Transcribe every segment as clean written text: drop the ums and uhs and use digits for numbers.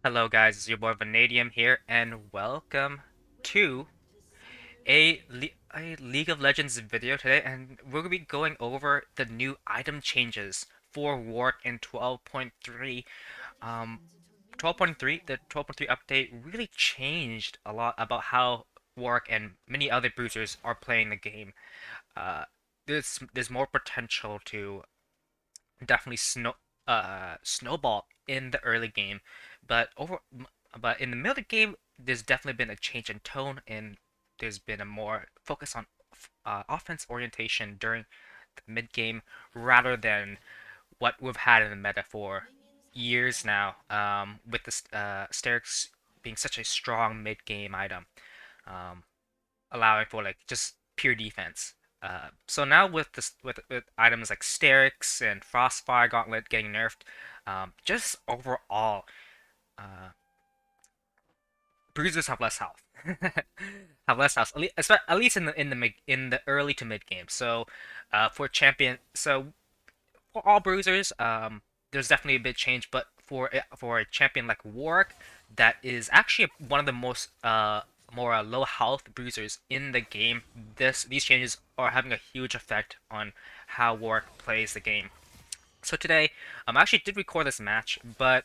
Hello guys, it's your boy Vanadium here, and welcome to a League of Legends video today, and we're going to be going over the new item changes for Warwick in 12.3. Um, 12.3, the 12.3 update really changed a lot about how Warwick and many other boosters are playing the game. Uh, there's more potential to definitely snowball in the early game, but but in the middle of the game, there's definitely been a change in tone, and there's been a more focus on offense orientation during the mid game rather than what we've had in the meta for years now. With the Sterix being such a strong mid game item. Um, Allowing for like just pure defense. So now with with items like Sterix and Frostfire Gauntlet getting nerfed, just overall, uh, bruisers have less health. Have less health, at least in the early to mid game. So, for champion, so for all bruisers, there's definitely a big change. But for a champion like Warwick, that is actually one of the most more low health bruisers in the game. These changes are having a huge effect on how Warwick plays the game. So today, I actually did record this match, but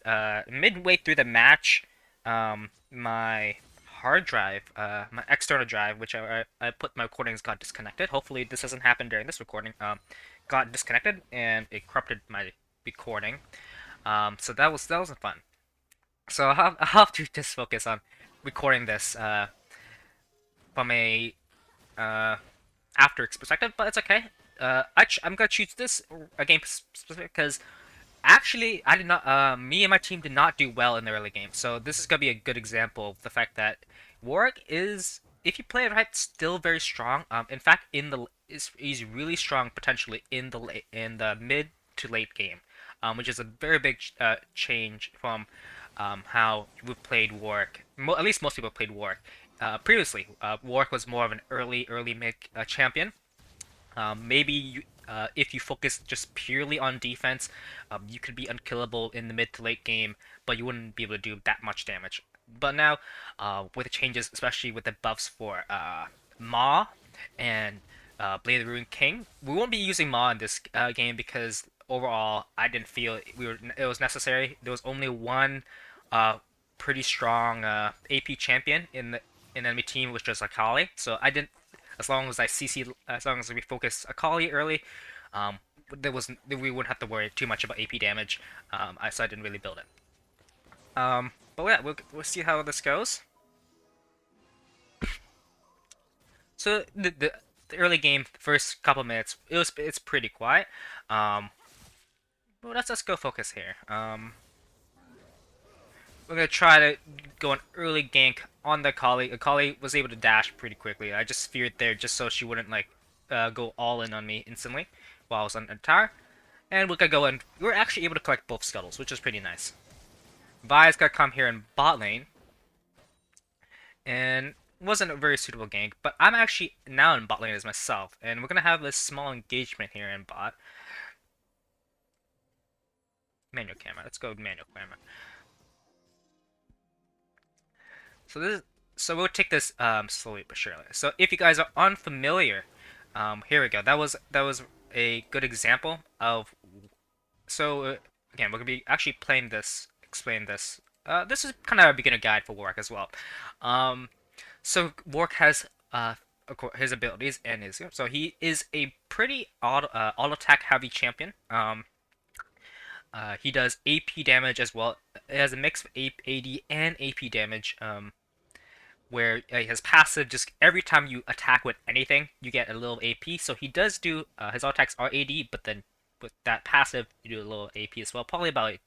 midway through the match, my hard drive, my external drive, which I put my recordings, got disconnected. Hopefully, this doesn't happen during this recording. Got disconnected and it corrupted my recording. So that wasn't fun. So I'll have to just focus on recording this from a uh, after perspective, but it's okay. I'm gonna choose this game specific because actually I did not. Me and my team did not do well in the early game, so this is gonna be a good example of the fact that Warwick is, if you play it right, still very strong. In fact, he's really strong potentially in the mid to late game, which is a very big change from how we've played Warwick. At least most people played Warwick. Previously, Warwick was more of an early mid champion. Maybe if you focus just purely on defense, you could be unkillable in the mid to late game, but you wouldn't be able to do that much damage. But now, with the changes, especially with the buffs for Ma and Blade of the Ruined King, we won't be using Ma in this game because overall, I didn't feel it was necessary. There was only one uh, pretty strong AP champion in the enemy team, which was Akali. So I didn't, as long as we focus Akali early, we wouldn't have to worry too much about AP damage. So I didn't really build it. But yeah, we'll see how this goes. So the early game, the first couple minutes, it's pretty quiet. Um, but let's go focus here. We're gonna try to go an early gank on the Akali. Akali was able to dash pretty quickly. I just feared there just so she wouldn't like go all in on me instantly while I was on the tower. And we're gonna go and we're actually able to collect both scuttles, which is pretty nice. Vi's gonna come here in bot lane, and wasn't a very suitable gank, but I'm actually now in bot lane as myself, and we're gonna have this small engagement here in bot. Manual camera. Let's go manual camera. So we'll take this slowly but surely. So if you guys are unfamiliar, here we go. That was a good example of. So again, we're gonna be actually playing this, explain this. This is kind of a beginner guide for Warwick as well. Um, so Warwick has his abilities and his, so he is a pretty all attack heavy champion. He does AP damage as well. It has a mix of AD and AP damage. Where his passive, just every time you attack with anything, you get a little AP. So he does do his attacks are AD, but then with that passive, you do a little AP as well. Probably about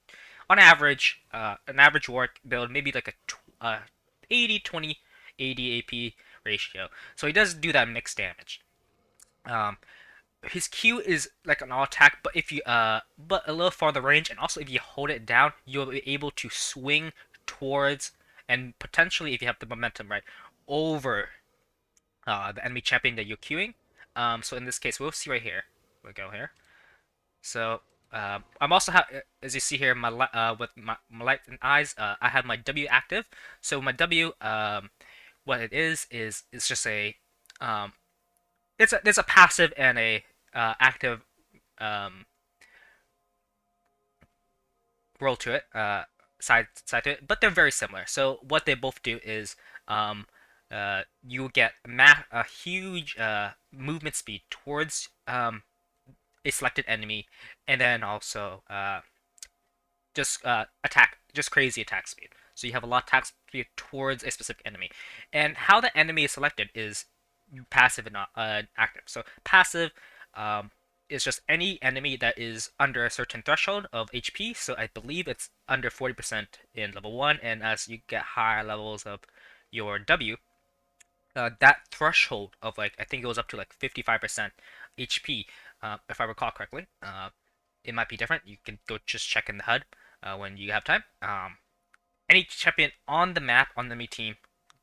on average, an average Warwick build, maybe like a 80-20 AD AP ratio. So he does do that mixed damage. Um, his Q is like an all attack, but if you but a little farther range, and also if you hold it down, you'll be able to swing towards, and potentially if you have the momentum right, over the enemy champion that you're queuing. So in this case, we'll see right here. We'll go here. So I'm also as you see here, with my light and eyes, I have my W active. So my W, what it is it's just a, um, there's a passive and a active um, role to it, side to it, but they're very similar. So what they both do is, um, you get a huge movement speed towards a selected enemy, and then also just just crazy attack speed. So you have a lot of attack speed towards a specific enemy, and how the enemy is selected is passive and not active. So passive um, is just any enemy that is under a certain threshold of HP. So I believe it's under 40% in level 1, and as you get higher levels of your W, that threshold of like, I think it goes up to like 55% HP, if I recall correctly. It might be different. You can go just check in the HUD when you have time. Any champion on the map on the enemy team,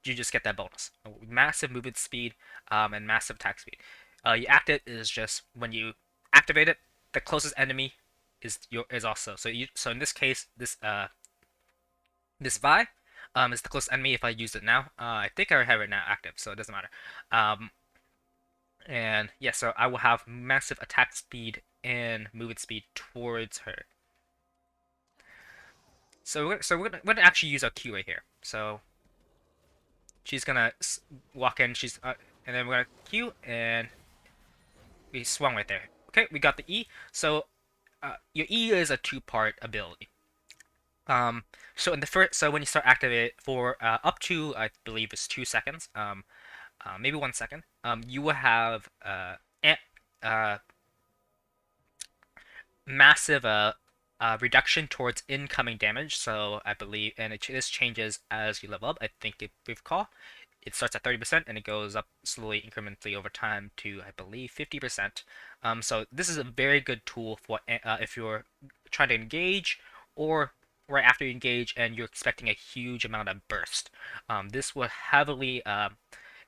you just get that bonus. Massive movement speed, and massive attack speed. You active is just when you activate it, the closest enemy is also. So in this case, this Vi is the closest enemy if I use it now. I think I have it now active, so it doesn't matter. Um, and yeah, so I will have massive attack speed and movement speed towards her. So we're gonna actually use our Q right here. So she's gonna walk in. And then we're gonna Q, and we swung right there. Okay, we got the E. So your E is a two-part ability. So in the first, so when you start activate it for up to, I believe it's 2 seconds, maybe 1 second, you will have uh, massive reduction towards incoming damage. So I believe, and this changes as you level up. I think if we recall, it starts at 30% and it goes up slowly, incrementally over time to, I believe, 50%. So this is a very good tool for if you're trying to engage, or right after you engage and you're expecting a huge amount of burst. This will heavily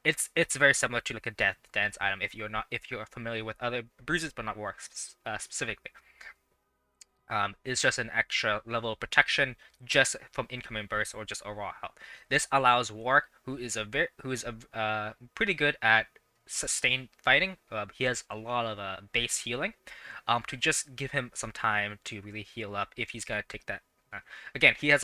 it's very similar to like a death dance item if you're familiar with other bruises but not Warwick specifically. Is just an extra level of protection just from incoming bursts or just overall health. This allows Warwick, who is pretty good at sustained fighting. He has a lot of base healing. To just give him some time to really heal up if he's gonna take that. Again, he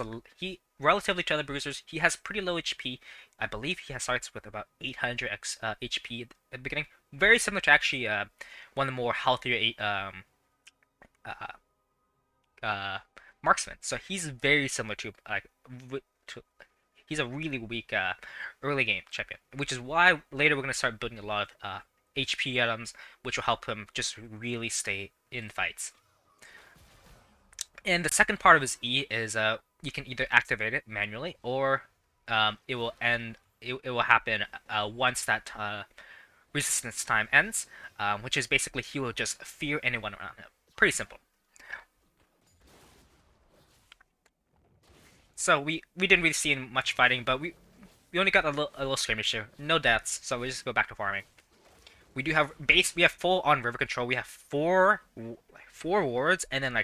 relatively to other bruisers, he has pretty low HP. I believe he starts with about 800 HP at the beginning. Very similar to actually one of the more healthier uh, marksman. So he's very similar to to he's a really weak early game champion, which is why later we're gonna start building a lot of HP items, which will help him just really stay in fights. And the second part of his E is you can either activate it manually, or it will end. It will happen once that resistance time ends, which is basically he will just fear anyone around him. Pretty simple. So we didn't really see much fighting, but we only got a little skirmish here. No deaths, so we just go back to farming. We do have base. We have full on river control. We have four wards, and then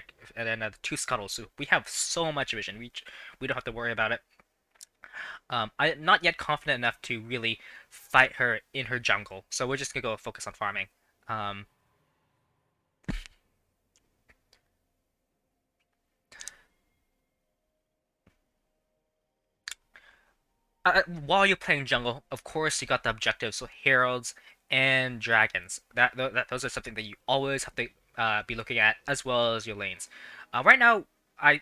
two scuttles. So we have so much vision. We don't have to worry about it. I'm not yet confident enough to really fight her in her jungle, so we're just gonna go focus on farming. Um, while you're playing jungle, of course you got the objectives, so heralds and dragons. Those are something that you always have to be looking at, as well as your lanes. Right now, I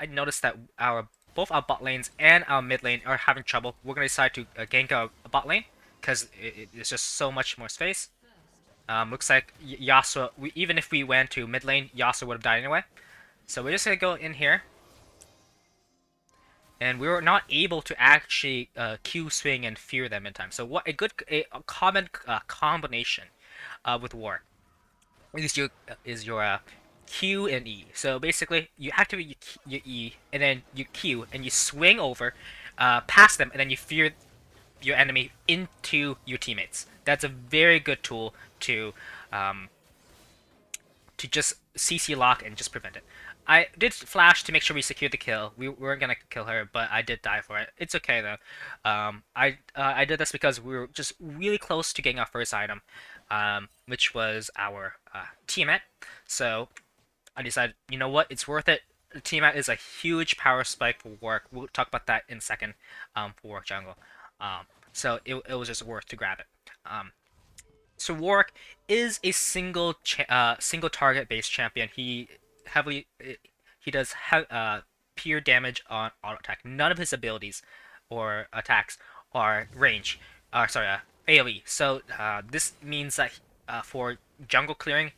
noticed that our both our bot lanes and our mid lane are having trouble. We're gonna decide to gank our bot lane because it's just so much more space. Looks like Yasuo. Even if we went to mid lane, Yasuo would have died anyway. So we're just gonna go in here, and we were not able to actually Q swing and fear them in time. So what a common combination with War is your Q and E. So basically, you activate your E, and then you Q, and you swing over past them, and then you fear your enemy into your teammates. That's a very good tool um, to just CC lock and just prevent it. I did flash to make sure we secured the kill. We weren't gonna kill her, but I did die for it. It's okay though. I did this because we were just really close to getting our first item, which was our Tiamat. So I decided, you know what, it's worth it. Tiamat is a huge power spike for Warwick. We'll talk about that in a second for Warwick jungle. So it was just worth to grab it. So Warwick is a single target based champion. He does pure damage on auto attack. None of his abilities or attacks are range. Sorry, AOE. So this means that for jungle clearing,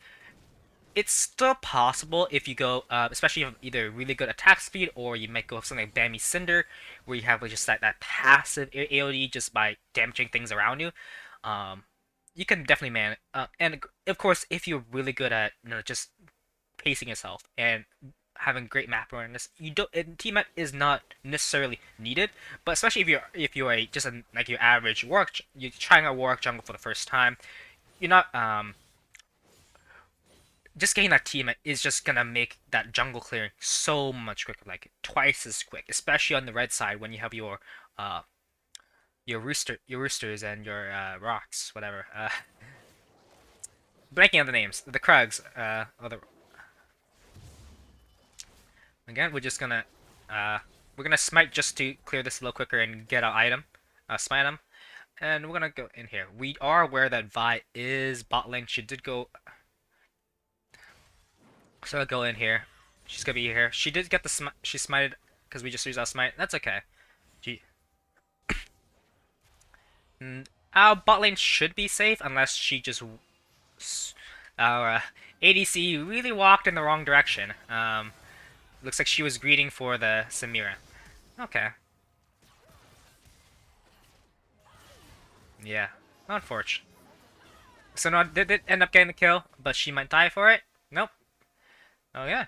it's still possible if you go, especially if you have either really good attack speed or you might go with something like Bammy Cinder, where you have like, just that passive AOE just by damaging things around you. You can definitely man. And of course, if you're really good at just pacing yourself and having great map awareness, you don't. And teammate is not necessarily needed, but especially if you're just like your average Warwick, you're trying a Warwick jungle for the first time, you're not just getting that team is just gonna make that jungle clearing so much quicker, like twice as quick, especially on the red side when you have your roosters and your rocks, whatever. Blanking on the names, the Krugs. Again, we're gonna smite just to clear this a little quicker and get our item, smite them, and we're gonna go in here. We are aware that Vi is bot lane. She did go. So I'll go in here. She's gonna be here. She did get the she smited because we just used our smite. That's okay. She our bot lane should be safe unless she just our ADC really walked in the wrong direction. Looks like she was greeting for the Samira. Okay. Yeah. Unfortunate. So no, did end up getting the kill, but she might die for it. Nope. Oh yeah.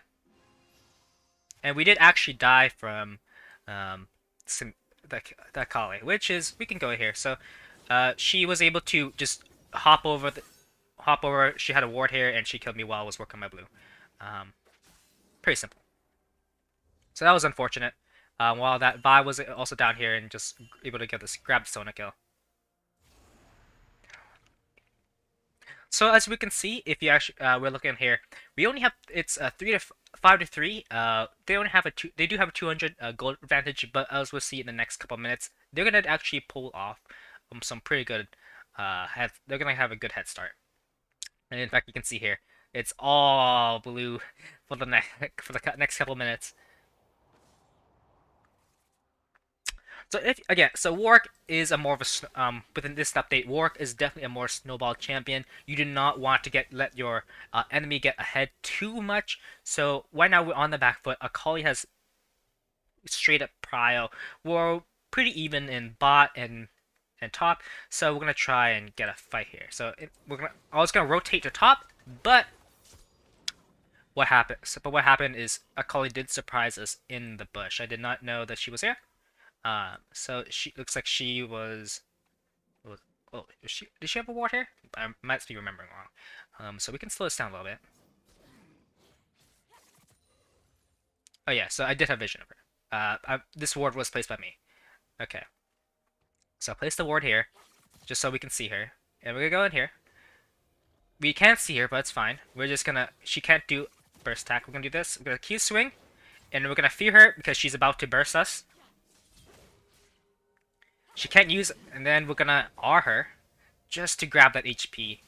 And we did actually die from that Kali, which is we can go here. So she was able to just hop over. She had a ward here, and she killed me while I was working my blue. Pretty simple. So that was unfortunate. While that Vi was also down here and just able to get this grab the Sona kill. So as we can see, if you actually we're looking here, we only have it's 5 to 3. They only have they do have a 200 gold advantage, but as we'll see in the next couple of minutes, they're gonna actually pull off some pretty good they're gonna have a good head start. And in fact, you can see here, it's all blue for the next couple of minutes. So so Warwick is a more of a within this update, Warwick is definitely a more snowball champion. You do not want to let your enemy get ahead too much. So right now we're on the back foot. Akali has straight up prio. We're pretty even in bot and top. So we're gonna try and get a fight here. So I was gonna rotate to top, but what happened? But what happened is Akali did surprise us in the bush. I did not know that she was here. So she looks like she was. Oh, did she have a ward here? I might be remembering wrong. So we can slow this down a little bit. Oh yeah, so I did have vision of her. This ward was placed by me. Okay. So I placed the ward here, just so we can see her, and we're gonna go in here. We can't see her, but it's fine. We're just gonna. She can't do burst attack. We're gonna do this. We're gonna Q swing, and we're gonna fear her because she's about to burst us. She can't use, and then we're gonna R her, just to grab that HP.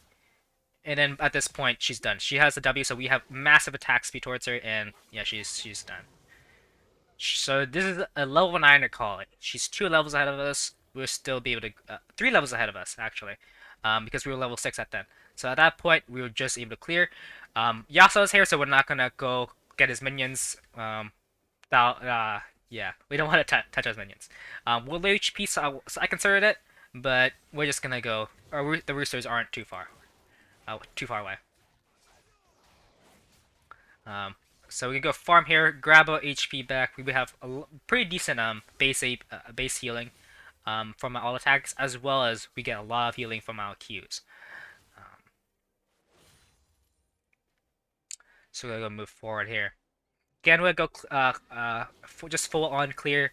And then at this point, she's done. She has the W, so we have massive attack speed towards her, and yeah, she's done. So this is a level 9 to call it. She's 2 levels ahead of us. We'll still be able to 3 levels ahead of us actually, because we were level 6 at then. So at that point, we were just able to clear. Yasuo's here, so we're not gonna go get his minions. Yeah, we don't want to touch those minions. We're low HP, so I considered it, but we're just gonna go. The roosters aren't too far away. So we can go farm here, grab our HP back. We have a pretty decent base healing from our all attacks, as well as we get a lot of healing from our Qs. So we're gonna move forward here. Again, we're gonna go just full on clear.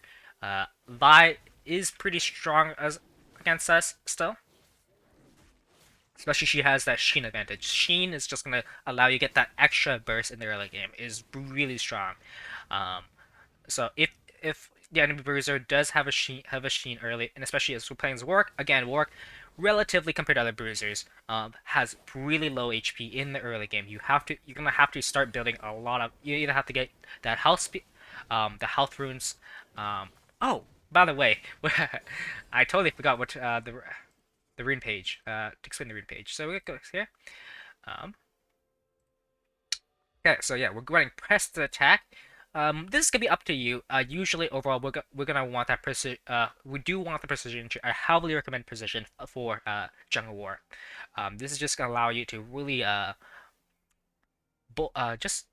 Vi is pretty strong as against us still. Especially she has that Sheen advantage. Sheen is just gonna allow you to get that extra burst in the early game. Is really strong. Um, so if the enemy bruiser does have a Sheen early, and especially as we're playing as Warwick, again Warwick, relatively compared to other bruisers, has really low HP in the early game. You're gonna have to start building a lot of. You either have to get that health speed, the health runes. Oh, by the way, I totally forgot what the Rune Page. To explain the Rune Page. So we go here. Um, okay, so yeah, we're running press to attack. This is gonna be up to you. Usually, overall, we're gonna want that precision. We do want the precision. I heavily recommend precision for jungle war. This is just gonna allow you to really just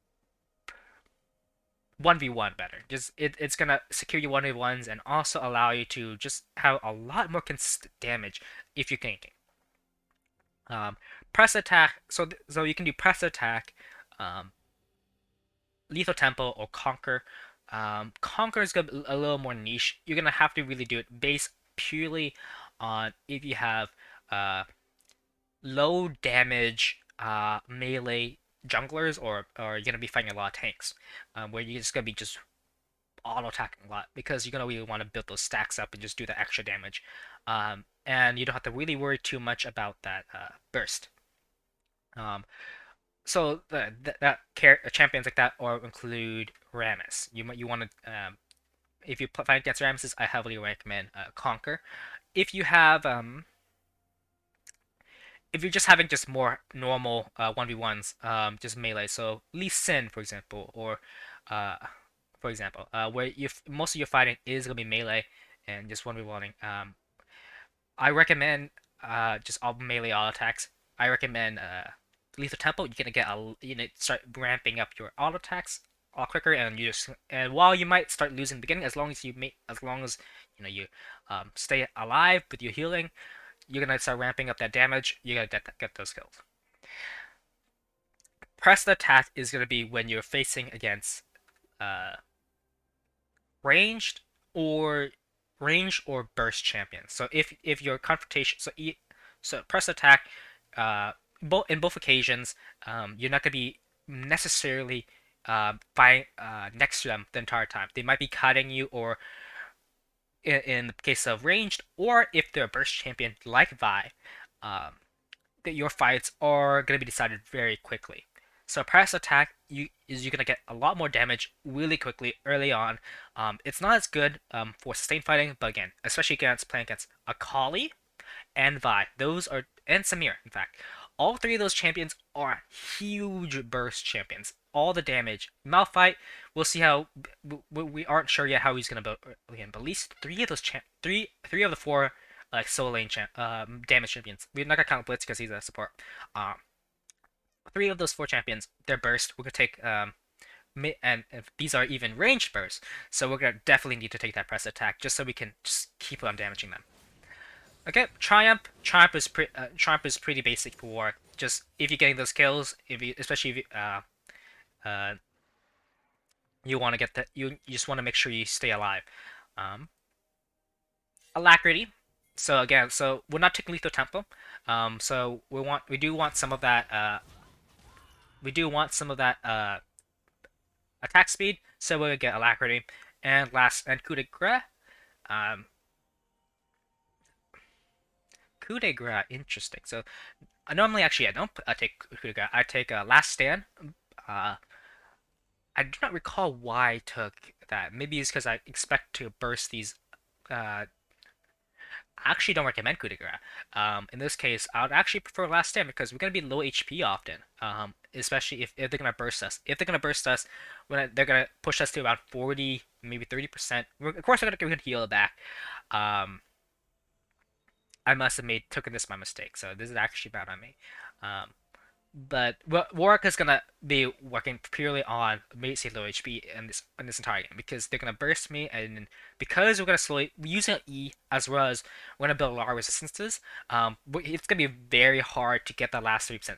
1v1 better. It's gonna secure you 1v1s and also allow you to just have a lot more consistent damage if you're ganking. Press attack. So you can do press attack, um, lethal tempo, or conquer. Conquer is gonna be a little more niche. You're gonna have to really do it based purely on if you have low damage melee junglers, or you're gonna be fighting a lot of tanks, where you're just gonna be just auto attacking a lot because you're gonna really want to build those stacks up and just do the extra damage. And you don't have to really worry too much about that burst. Um, so champions like that or include Rammus. You want to if you fight against Ramses, I heavily recommend Conquer. If you have if you're just having just more normal 1v1s, just melee, so Lee Sin, for example, or uh, where most of your fighting is gonna be melee and just 1v1ing. I recommend just all melee all attacks. I recommend Lethal Tempo. You're gonna get start ramping up your auto attacks a lot quicker, and while you might start losing in the beginning, as long as you stay alive with your healing, you're gonna start ramping up that damage. You're gonna get those kills. Pressed attack is gonna be when you're facing against uh, ranged or burst champions. So if your confrontation, so press attack, in both occasions, you're not gonna be necessarily fighting next to them the entire time. They might be cutting you, or in the case of ranged, or if they're a burst champion like Vi, that your fights are gonna be decided very quickly. So press attack, you're gonna get a lot more damage really quickly early on. It's not as good for sustained fighting, but again, especially playing against Akali and Vi, and Samir, in fact, all three of those champions are huge burst champions. All the damage. Malphite, we'll see how we aren't sure yet how he's gonna build again, but at least three of those three of the four like solo lane damage champions. We're not gonna count Blitz because he's a support. Um, three of those four champions, their burst, we're gonna take and if these are even ranged bursts, so we're gonna definitely need to take that press attack just so we can just keep on damaging them. Okay, Triumph. Triumph is pretty basic for just if you're getting those kills, especially if uh, you want to get that, you just want to make sure you stay alive. Um, Alacrity. So again, so we're not taking lethal tempo. So we do want some of that. We do want some of that attack speed. So we're gonna get Alacrity, and Coup de Grace. Um, Coup de Grace, interesting. So normally, actually, I don't take Coup de Grace. I take Last Stand. Uh, I do not recall why I took that. Maybe it's because I expect to burst these. I actually don't recommend Coup de Grace. In this case, I would actually prefer Last Stand because we're going to be low HP often. Especially if they're going to burst us. If they're going to burst us, they're going to push us to about 40, maybe 30%. Of course, we're going to heal back. I must have taken this my mistake. So this is actually bad on me. But Warwick is gonna be working purely on basically low HP in this entire game because they're gonna burst me, and because we're gonna slowly using E as well as we're gonna build a lot of resistances. It's gonna be very hard to get that last 3%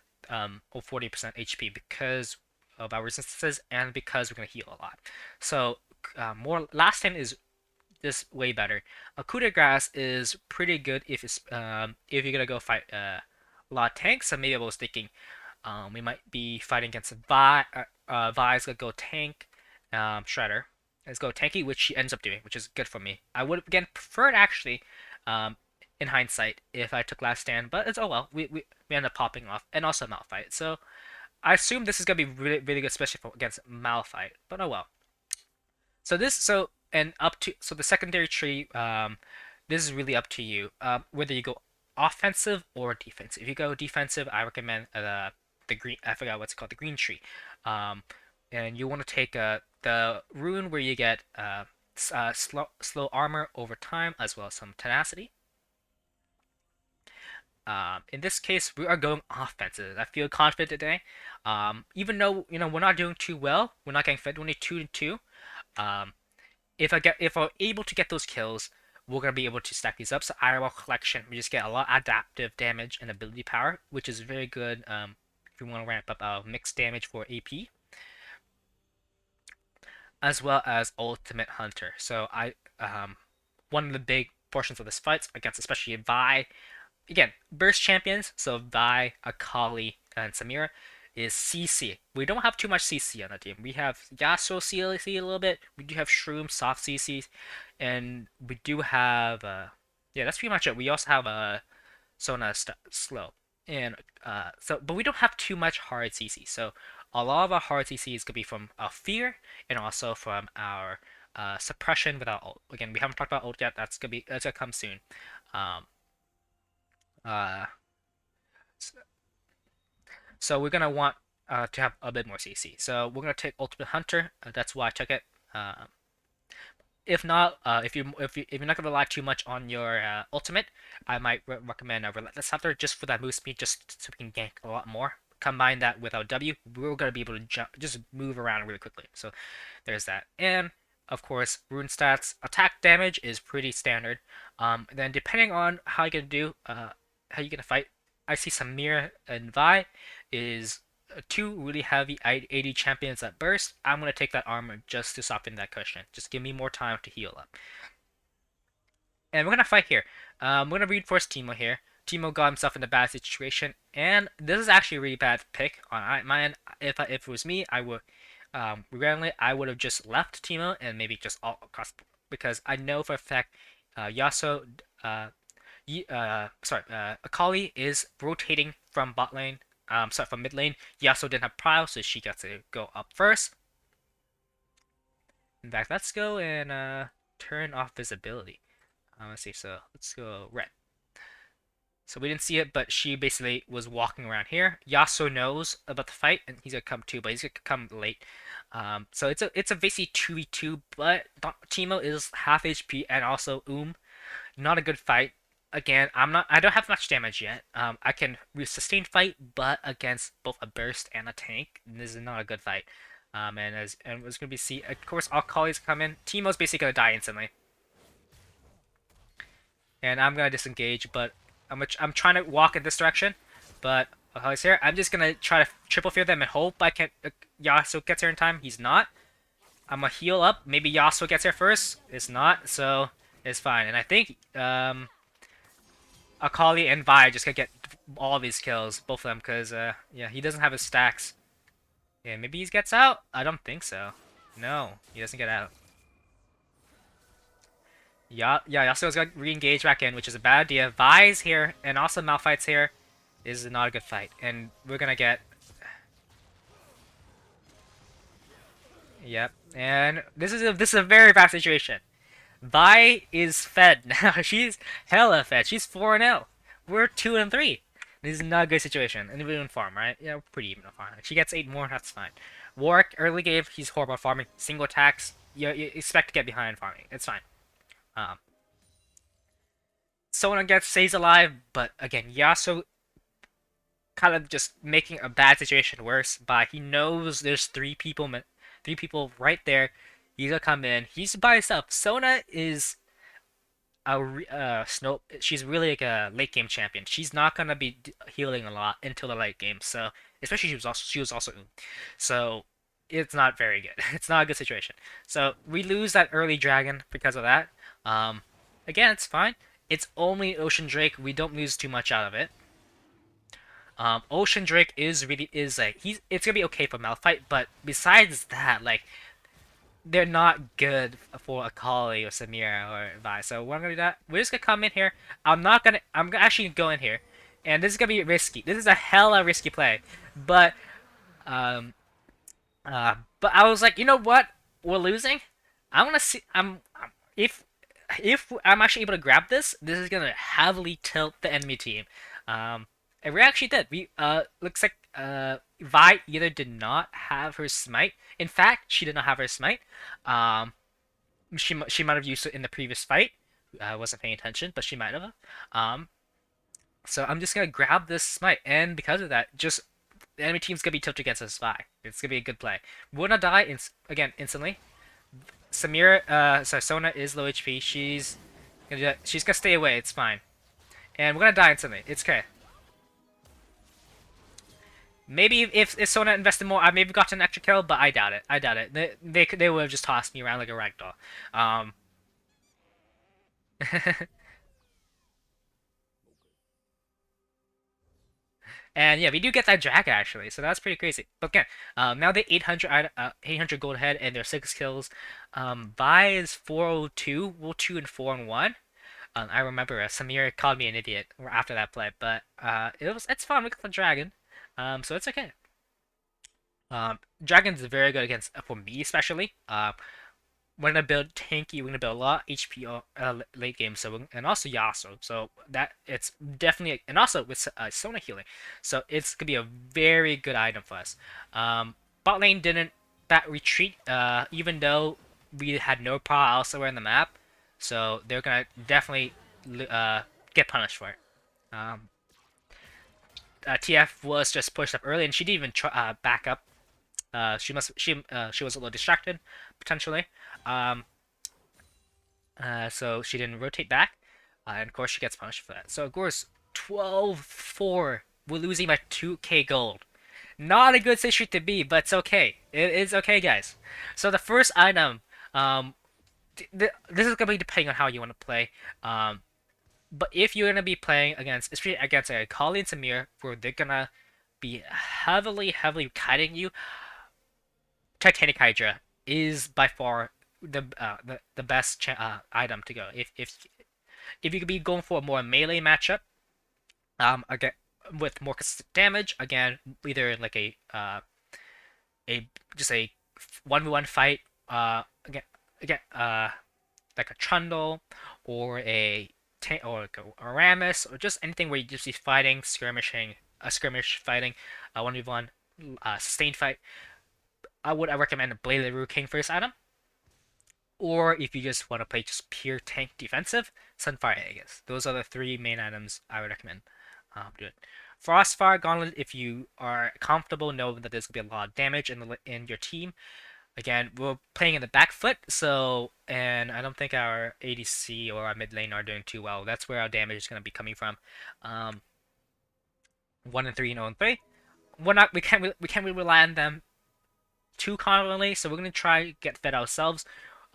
or 40% HP because of our resistances, and because we're gonna heal a lot. So more last stand is this way better. A Coup de Grace is pretty good if you're gonna go fight a lot of tanks. So maybe I was thinking we might be fighting against Vi. Vi's gonna go tank. Shredder. Let's go tanky, which she ends up doing, which is good for me. I would have again preferred actually, um, in hindsight, if I took last stand, but it's oh well. We end up popping off, and also Malphite. So I assume this is gonna be really really good, especially for, against Malphite. But oh well. So and up to so the secondary tree. This is really up to you. Whether you go offensive or defensive. If you go defensive, I recommend the green. I forgot what's it called, the green tree. Um, and you want to take the rune where you get slow armor over time as well as some tenacity. In this case, we are going offensive. I feel confident today. Even though we're not doing too well, we're not getting fed. Only 2-2. Um, if I'm able to get those kills, we're gonna be able to stack these up. So Irewell Collection, we just get a lot of adaptive damage and ability power, which is very good. If you want to ramp up mixed damage for AP, as well as Ultimate Hunter. So one of the big portions of this fight against especially Vi, again, burst champions, so Vi, Akali, and Samira, is CC. We don't have too much CC on the team. We have Yasuo CC a little bit. We do have Shroom soft CC, and we do have yeah, that's pretty much it. We also have Sona slow, and but we don't have too much hard CC. So a lot of our hard CC is gonna be from our fear and also from our suppression without ult. Again, we haven't talked about ult yet. That's gonna come soon. Um, uh, so we're gonna want to have a bit more CC. So we're gonna take Ultimate Hunter. That's why I took it. If not, if you're not gonna rely too much on your ultimate, I might recommend Relentless Hunter just for that move speed, just so we can gank a lot more. Combine that with our W, we're gonna be able to just move around really quickly. So there's that. And of course, rune stats, attack damage is pretty standard. Then depending on how you're gonna do, how you're gonna fight, I see Samir and Vi is two really heavy 80 champions that burst. I'm going to take that armor just to soften that cushion. Just give me more time to heal up. And we're going to fight here. We're going to reinforce Teemo here. Teemo got himself in a bad situation, and this is actually a really bad pick on my end. If it was me, I would, regrettably, I would have just left Teemo and maybe just all across, because I know for a fact Yasuo, Akali is rotating from bot lane, sorry, from mid lane. Yasuo didn't have Prio, so she gets to go up first. In fact, let's go and turn off visibility. Let's see, so let's go red. So we didn't see it, but she basically was walking around here. Yasuo knows about the fight, and he's gonna come too, but he's gonna come late. So it's a basically 2v2, but Teemo is half HP and also not a good fight. Again, I don't have much damage yet. I can sustain fight, but against both a burst and a tank, this is not a good fight. And it's gonna be of course, all colleagues come in. Teemo's basically gonna die instantly, and I'm gonna disengage. But I'm trying to walk in this direction, but Akali's here. I'm just gonna try to triple fear them and hope I can. Yasuo gets here in time. He's not. I'm gonna heal up. Maybe Yasuo gets here first. It's not, so it's fine. And I think Akali and Vi just gonna get all these kills, both of them, because yeah, he doesn't have his stacks. Yeah, maybe he gets out? I don't think so. No, he doesn't get out. Yeah, Yasuo's gonna re-engage back in, which is a bad idea. Vi's here, and also Malphite's here. This is not a good fight, and we're gonna get... Yep, and this is a very bad situation. Vi is fed now. She's hella fed. She's 4-0. We're 2-3. This is not a good situation. And we're in farm, right? Yeah, we're pretty even on farm. If she gets 8 more, that's fine. Warwick, early game, he's horrible at farming. Single attacks, you expect to get behind farming. It's fine. Sona stays alive, but again, Yasuo kind of just making a bad situation worse by he knows there's three people right there. He's gonna come in. He's by himself. Sona is she's really like a late game champion. She's not gonna be healing a lot until the late game. So especially she was also so it's not very good. It's not a good situation. So we lose that early dragon because of that. Um, Again, it's fine. It's only Ocean Drake. We don't lose too much out of it. Ocean Drake is like it's gonna be okay for Malphite, but besides that, like they're not good for Akali or Samira or Vi. So what I'm gonna do that we're just gonna come in here. I'm gonna actually go in here, and this is gonna be risky. This is a hella risky play, but um but I was like, you know what? We're losing. I want to see. If if I'm actually able to grab this, this is gonna heavily tilt the enemy team. Um, and we actually did. We looks like Vi either did not have her smite. In fact, she did not have her smite. Um, she might have used it in the previous fight. I wasn't paying attention, but she might have. Um, so I'm just gonna grab this smite, and because of that, just the enemy team's gonna be tilted against us. Vi. It's gonna be a good play. We're gonna die again instantly. Samira, sorry, Sona is low HP. She's gonna stay away. It's fine. And we're gonna die instantly. It's okay. Maybe if Sona invested more, I maybe gotten an extra kill, but I doubt it. I doubt it. They would have just tossed me around like a ragdoll. And yeah, we do get that jack actually, so that's pretty crazy. But again, now they 800 gold ahead and they're 6 kills. Vi is 402, we're 2 and 4 and 1. I remember Samir called me an idiot after that play, but it's fun. We got the dragon, so it's okay. Dragon's very good against for me especially. We're gonna build tanky. We're gonna build a lot of HP late game. And also Yasuo. So that it's definitely and also with Sona healing. So it's gonna be a very good item for us. Bot lane didn't that retreat. Even though we had no power elsewhere in the map. So they're gonna definitely get punished for it. TF was just pushed up early, and she didn't even back up. She was a little distracted potentially. Um, so she didn't rotate back, and of course she gets punished for that. So of course 12-4, we're losing by 2k gold. Not a good situation to be, but it's okay. It is okay, guys. So the first item, this is gonna be depending on how you want to play. But if you're gonna be playing especially against a Kali and Samir, where they're gonna be heavily kiting you, Titanic Hydra is by far the best item to go. If you could be going for a more melee matchup, again with more consistent damage, again either like a just a 1v1 fight, again like a Trundle or or like a Rammus or just anything where you just be fighting, skirmish fighting, 1v1 sustained fight. I recommend a Blade of the Rude King first item. Or if you just want to play just pure tank defensive, Sunfire Aegis. Those are the 3 main items I would recommend doing. Frostfire Gauntlet, if you are comfortable, know that there's going to be a lot of damage in your team. Again, we're playing in the back foot, and I don't think our ADC or our mid lane are doing too well. That's where our damage is going to be coming from. 1 and 3 and 0 and 3. We can't really rely on them too confidently, so we're going to try to get fed ourselves.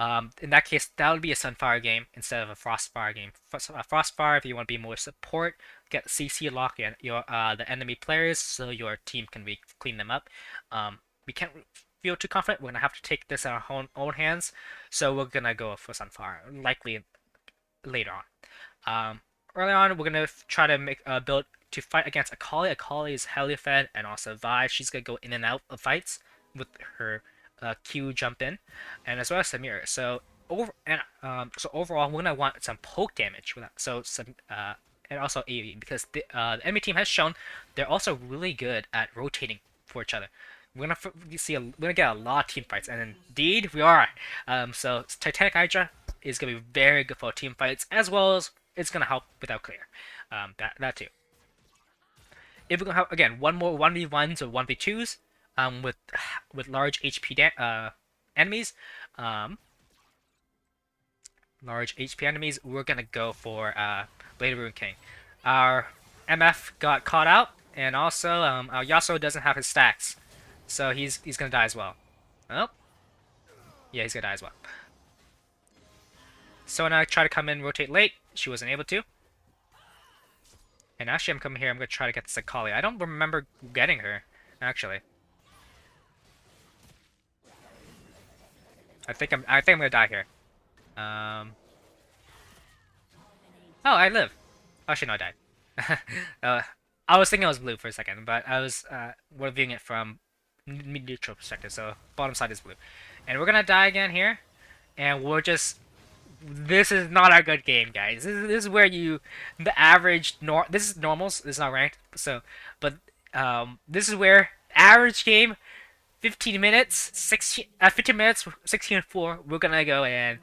In that case, that would be a Sunfire game instead of a Frostfire game. Frostfire, if you want to be more support, get CC lock your the enemy players so your team can clean them up. We can't feel too confident. We're gonna have to take this in our own hands, so we're gonna go for Sunfire, likely later on. Early on, we're gonna try to make a build to fight against Akali. Akali is heavily fed, and also Vi. She's gonna go in and out of fights with her Q jump in, and as well as Samira. So overall, we're gonna want some poke damage with that. So some and also AoE because the enemy team has shown they're also really good at rotating for each other. We're gonna get a lot of team fights, and indeed we are. So Titanic Hydra is gonna be very good for team fights, as well as it's gonna help without clear. That too. If we're gonna have again one more 1v1s or 1v2s, with large HP enemies, we're gonna go for Blade of Rune King. Our MF got caught out, and also Yasuo doesn't have his stacks, so he's gonna die as well. Oh, yeah, he's gonna die as well. So when I try to come in, rotate late, she wasn't able to. And actually, I'm coming here. I'm gonna try to get the Sakali. I don't remember getting her, actually. I think I'm gonna die here. Oh, I live. Actually, no, I died. I was thinking it was blue for a second, but I was viewing it from neutral perspective. So bottom side is blue, and we're gonna die again here, and we're just. This is not a good game, guys. This is where you, the average this is normals. This is not ranked. So, but this is where average game, 15 minutes, 15 minutes, 16-4. We're gonna go and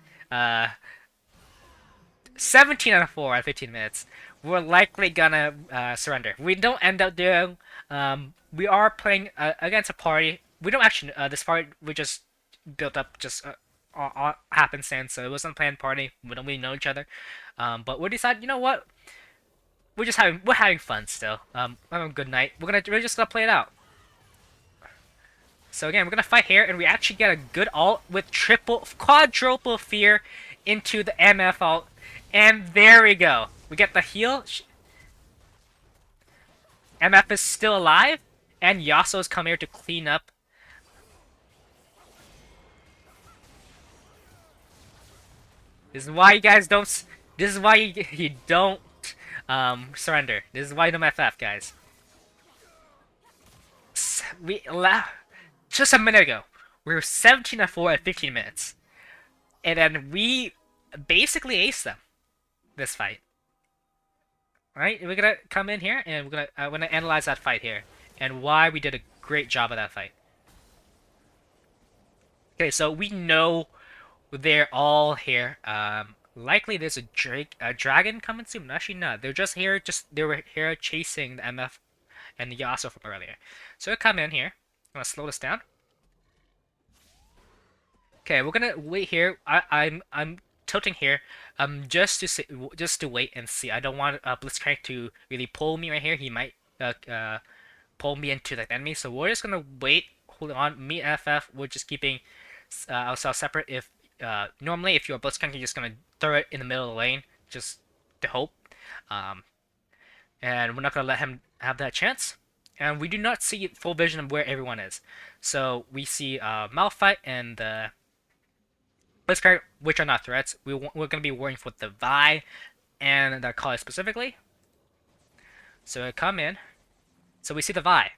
17 out of 4 at 15 minutes. We're likely gonna surrender. We don't end up doing. We are playing against a party. We don't actually. This party we just built up just happenstance, so it wasn't a planned party. We don't really know each other. But we decided, you know what? We're having fun still. Having a good night. We're just gonna play it out. So again, we're gonna fight here, and we actually get a good ult with quadruple fear into the MF ult, and there we go. We get the heal. MF is still alive, and Yasuo's come here to clean up. This is why you guys don't. This is why you don't surrender. This is why you don't FF, guys. Just a minute ago, we were 17-4 at 15 minutes, and then we basically aced them this fight. Right? We're gonna come in here, and we're gonna analyze that fight here and why we did a great job of that fight. Okay, so we know they're all here. Likely there's a dragon coming soon. Actually, not. They're just here. They were here chasing the MF and the Yasuo from earlier. So we'll come in here. I'm gonna slow this down. Okay, we're gonna wait here. I'm tilting here. Just to wait and see. I don't want Blitzcrank to really pull me right here. He might pull me into the enemy. So we're just gonna wait. Hold on. Me and FF. We're just keeping ourselves separate. If normally if you're a Blitzcrank, you're just gonna throw it in the middle of the lane, just to hope. And we're not gonna let him have that chance. And we do not see full vision of where everyone is. So we see Malphite and the Blitzcrank, which are not threats. We're going to be worrying with the Vi and the Kali specifically. So we come in. So we see the Vi.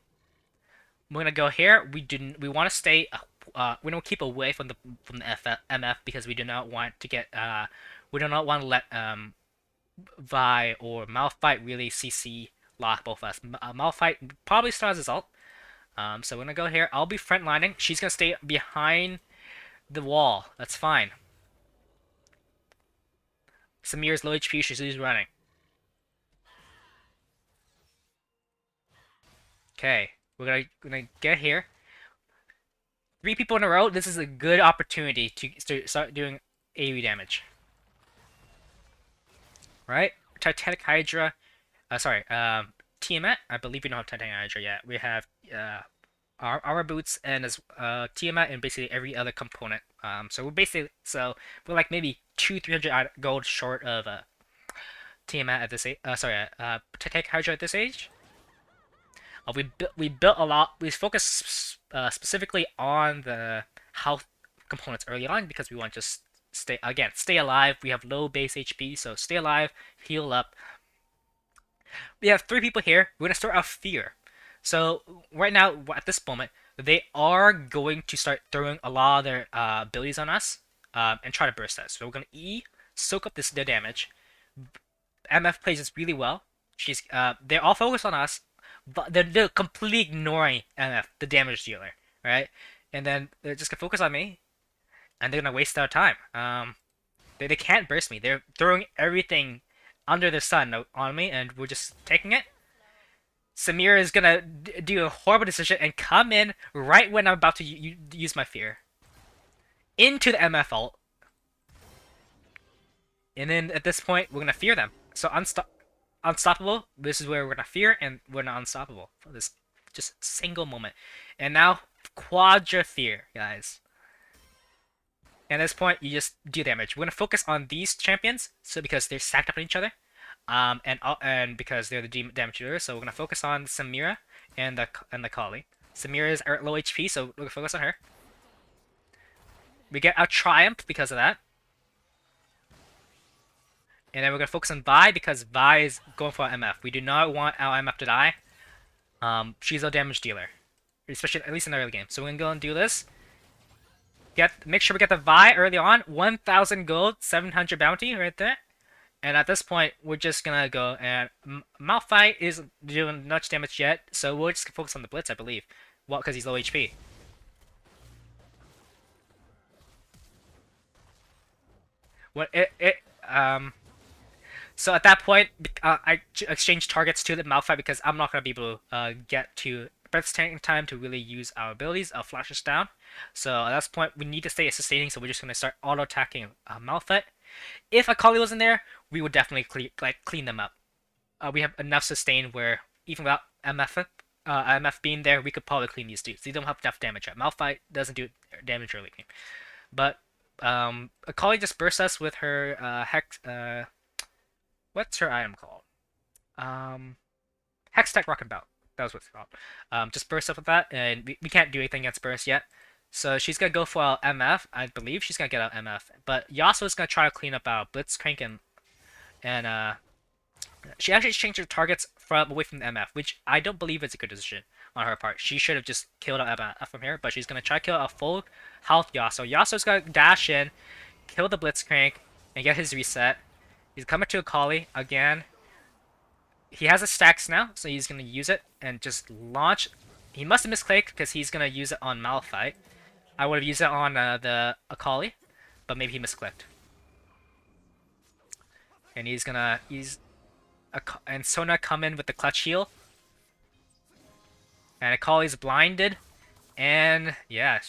We're gonna go here. We want to stay. We don't keep away from the MF because we do not want to get. We do not want to let Vi or Malphite really CC lock both of us. Malphite probably still has his ult. So we're gonna go here. I'll be frontlining. She's gonna stay behind the wall. That's fine. Samir's low HP. She's running. Okay, we're gonna get here. 3 people in a row. This is a good opportunity to start doing AoE damage. Right? Titanic Hydra. Tiamat. I believe we don't have Titanic Hydra yet. We have armor boots and as Tiamat and basically every other component. So we're like maybe 200-300 gold short of Tiamat at this age. Titanic Hydra at this age. We built a lot. We focused specifically on the health components early on because we want to just stay alive. We have low base HP, so stay alive, heal up. We have 3 people here. We're gonna start off fear. So right now, at this moment, they are going to start throwing a lot of their abilities on us and try to burst us. So we're gonna soak up their damage. MF plays this really well. They're all focused on us, but they're completely ignoring MF, the damage dealer, right? And then they're just gonna focus on me, and they're gonna waste their time. They can't burst me. They're throwing everything under the sun on me, and we're just taking it. Samir is gonna do a horrible decision and come in right when I'm about to use my fear into the MF ult. And then at this point, we're gonna fear them. So unstoppable. This is where we're gonna fear, and we're not unstoppable for this just single moment. And now Quadra Fear, guys. At this point, you just do damage. We're gonna focus on these champions, so because they're stacked up on each other, and because they're the damage dealers. So we're gonna focus on Samira and the Kali. Samira is low HP, so we're gonna focus on her. We get a Triumph because of that. And then we're gonna focus on Vi because Vi is going for our MF. We do not want our MF to die. She's a damage dealer, especially at least in the early game. So we're gonna go and do this. Make sure we get the Vi early on. 1,000 gold, 700 bounty right there. And at this point, we're just gonna go and Malphite isn't doing much damage yet, so we'll just focus on the Blitz, I believe. Well, because he's low HP. So at that point, I exchanged targets to the Malphite because I'm not gonna be able to get to breathtaking time to really use our abilities. I'll flash us down. So at this point, we need to stay sustaining. So we're just gonna start auto attacking Malphite. If Akali wasn't there, we would definitely clean them up. We have enough sustain where even without MF being there, we could probably clean these dudes. They don't have enough damage yet. Malphite doesn't do damage early game, but Akali just bursts us with her hex. What's her item called? Hextech Rocket Bout. That was what it's called. Just burst up with that, and we can't do anything against burst yet. So she's gonna go for our MF. I believe she's gonna get our MF. But Yasuo's gonna try to clean up our Blitzcrank and she actually changed her targets away from the MF, which I don't believe is a good decision on her part. She should have just killed our MF from here, but she's gonna try to kill a full health Yasuo. Yasuo's gonna dash in, kill the Blitzcrank, and get his reset. He's coming to Akali again. He has a stacks now, so he's gonna use it and just launch. He must have misclicked because he's gonna use it on Malphite. I would have used it on the Akali, but maybe he misclicked. And and Sona come in with the clutch heal. And Akali's blinded, and yeah.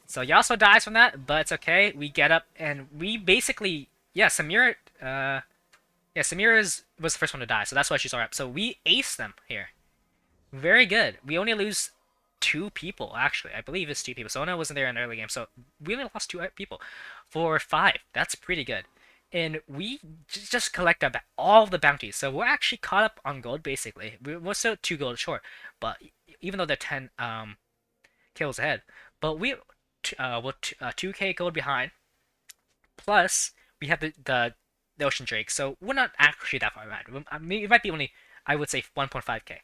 So Yasuo dies from that, but it's okay. We get up and we basically, yeah, Samira. Yeah, Samira was the first one to die, so that's why she's alright. So we ace them here. Very good. We only lose 2 people, actually. I believe it's 2 people. Sona wasn't there in the early game, so we only lost 2 people. For 5. That's pretty good. And we just collect all the bounties. So we're actually caught up on gold, basically. We're still 2 gold short, but even though they're 10 kills ahead. But we're 2k gold behind. Plus, we have the Ocean Drake, so we're not actually that far behind. I mean, it might be only, I would say, 1.5k.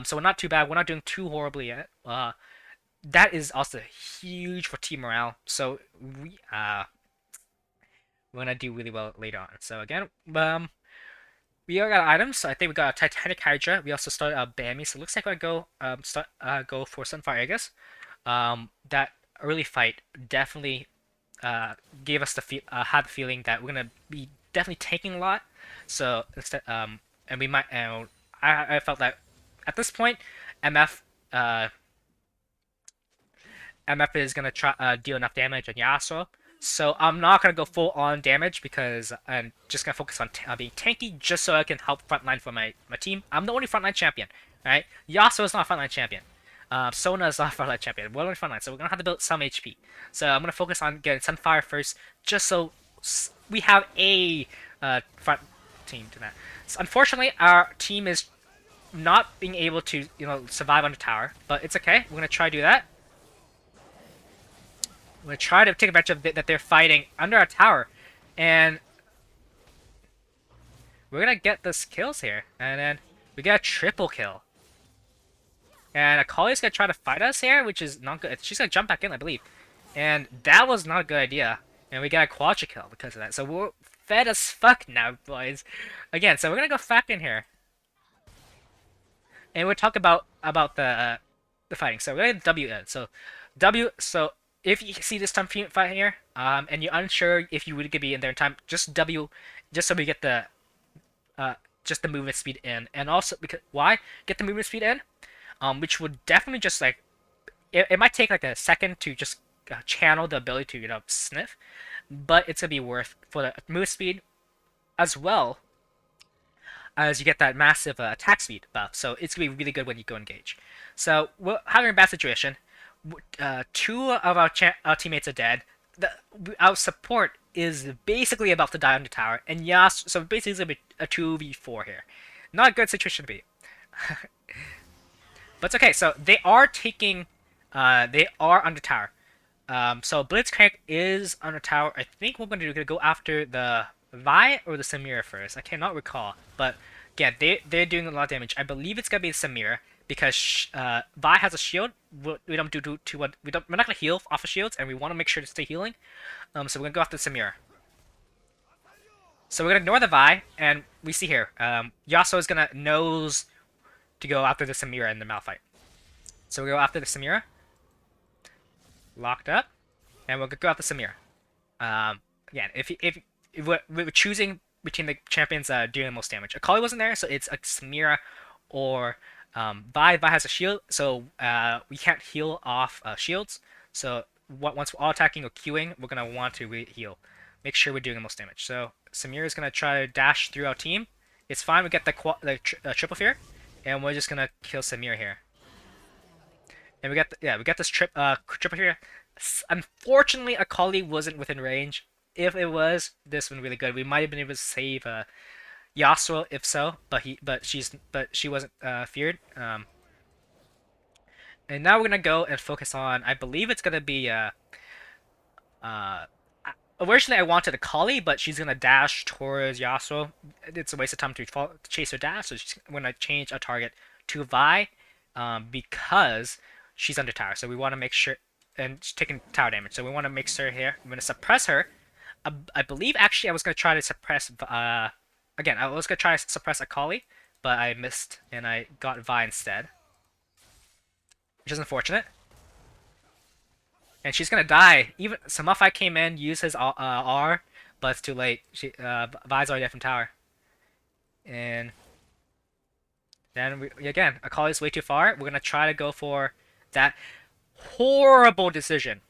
So we're not too bad. We're not doing too horribly yet. That is also huge for team morale. So we're gonna do really well later on. So again, we all got items. So I think we got a Titanic Hydra. We also started a Bammy. So it looks like we're gonna go for Sunfire Aegis. That early fight definitely gave us had the feeling that we're gonna be definitely taking a lot. So instead, and we might. I felt that at this point, MF is gonna try deal enough damage on Yasuo. So I'm not gonna go full on damage because I'm just gonna focus on being tanky, just so I can help frontline for my team. I'm the only frontline champion, right? Yasuo is not a frontline champion. Sona is not a frontline champion. We're only frontline, so we're gonna have to build some HP. So I'm gonna focus on getting Sunfire first, just so we have a front team to that. So unfortunately, our team is not being able to, survive on the tower, but it's okay. We're gonna try to do that. We're gonna try to take advantage of that they're fighting under our tower, and we're gonna get this kills here, and then we get a triple kill. And Akali's gonna try to fight us here, which is not good. She's gonna jump back in, I believe, and that was not a good idea. And we got a quadra kill because of that. So we're fed as fuck now, boys. Again, so we're gonna go back in here, and we'll talk about the fighting. So we're gonna W in. So if you see this time fight here, and you're unsure if you would be in there in time, just W, just so we get the just the movement speed in, and also because why get the movement speed in, which would definitely just like it might take like a second to just channel the ability to sniff, but it's gonna be worth for the move speed as well as you get that massive attack speed buff. So it's gonna be really good when you go engage. So we're having a bad situation. Two of our teammates are dead. Our support is basically about to die on the tower, and Yas. So basically, it's gonna be a 2v4 here. Not a good situation to be. But it's okay. So they are taking. They are on the tower. So Blitzcrank is on the tower. I think we're gonna go after the Vi or the Samira first. I cannot recall, but yeah, they're doing a lot of damage. I believe it's gonna be the Samira because Vi has a shield. We don't do too what we don't. We're not gonna heal off of shields, and we want to make sure to stay healing. So we're gonna go after the Samira. So we're gonna ignore the Vi, and we see here, Yasuo is gonna nose to go after the Samira in the Malphite. So we go after the Samira. Locked up, and we'll go after Samira. Again, if we're choosing between the champions doing the most damage. Akali wasn't there, so it's a Samira or Vi. Vi has a shield, so we can't heal off shields. So once we're all attacking or queuing, we're gonna want to heal. Make sure we're doing the most damage. So Samira is gonna try to dash through our team. It's fine. We get the triple fear, and we're just gonna kill Samira here. And we got this triple here. Unfortunately, Akali wasn't within range. If it was, this one really good. We might have been able to save Yasuo if so, but she wasn't feared. And now we're gonna go and focus on. I believe it's gonna be uh, originally I wanted Akali, but she's gonna dash towards Yasuo. It's a waste of time to chase her dash, so we're gonna change our target to Vi, because she's under tower. So we want to make sure, and she's taking tower damage. So we want to make sure here. I'm gonna suppress her. I believe actually I was gonna try to suppress. Again, I was gonna try to suppress Akali, but I missed and I got Vi instead, which is unfortunate. And she's gonna die. Even Samafai came in, used his R, but it's too late. Vi's already dead from tower. And then again, Akali's way too far. We're gonna try to go for that horrible decision.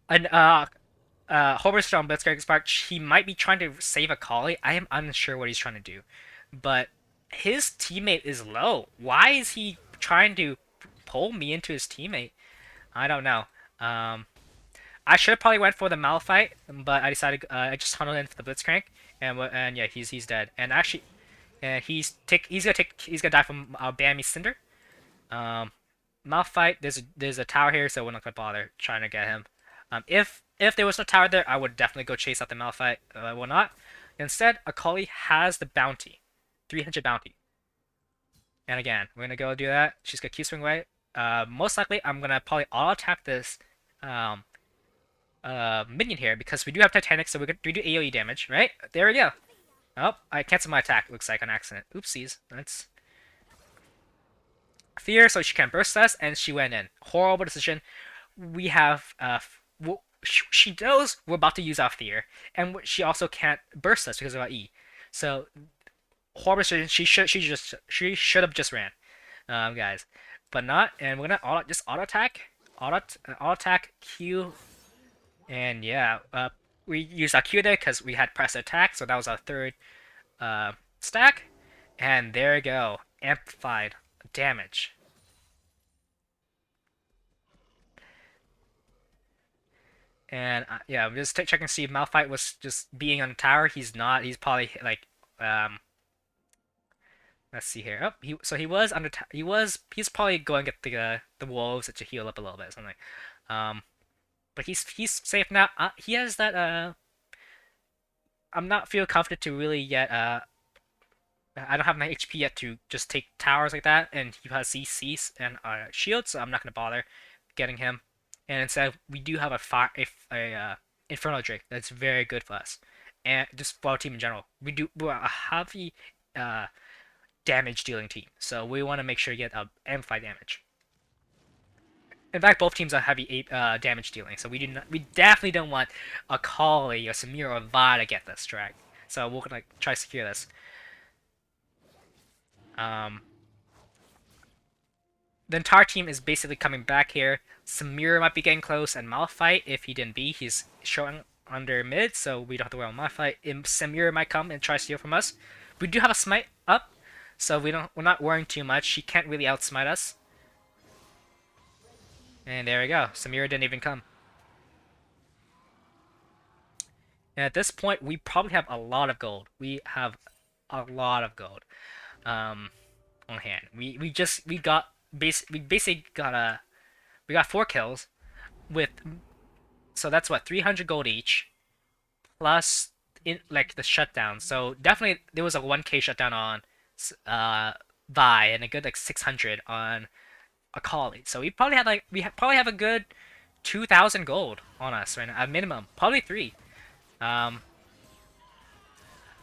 And Hoberster on Blitzcrank's part, he might be trying to save Akali. I am unsure what he's trying to do, but his teammate is low. Why is he trying to pull me into his teammate? I don't know. I should have probably went for the Malphite, but I decided I just tunneled in for the Blitzcrank, and yeah, he's dead. And actually, he's gonna die from Bammy Cinder. Malphite, there's a tower here, so we're not gonna bother trying to get him. If there was no tower there, I would definitely go chase out the Malphite. I will not. Instead, Akali has the bounty, 300 bounty. And again, we're gonna go do that. She's gonna Q swing away. Most likely, I'm gonna probably auto attack this minion here because we do have Titanic, so we do AoE damage, right? There we go. Oh, I canceled my attack. Looks like on accident. Oopsies. That's fear, so she can't burst us, and she went in. Horrible decision. We have she knows we're about to use our fear, and she also can't burst us because of our E. So horrible decision. She should have just ran, guys, but not. And we're gonna just auto attack Q, and yeah, we used our Q there because we had press attack, so that was our third stack, and there we go, amplified damage. And yeah, I'm just checking to see if Malphite was just being on the tower. He's not. He's probably like let's see here. Oh, he was under. He's probably going to get the wolves to heal up a little bit, something. But he's safe now. He has that. I'm not feel confident to really yet. I don't have my HP yet to just take towers like that, and he has CCs and shield, so I'm not gonna bother getting him. And instead, we do have a Inferno Drake that's very good for us, and just for our team in general. We're a heavy damage dealing team, so we want to make sure you get amplify damage. In fact, both teams are heavy damage dealing, so we definitely don't want Akali or Samira or Vi to get this drag. So we're gonna try to secure this. The entire team is basically coming back here. Samir might be getting close, and Malphite, if he didn't be, he's showing under mid, so we don't have to worry about Malphite. Samir might come and try to steal from us, We do have a smite up, so we're not worrying too much. She can't really outsmite us. And there we go. Samira didn't even come. And at this point, we probably have a lot of gold. We have a lot of gold on hand. We basically got we got 4 kills with, so that's what, 300 gold each plus in like the shutdown. So definitely there was a 1k shutdown on Vi and a good like 600 on Akali. So probably have a good 2,000 gold on us right now, at minimum, probably 3. Um,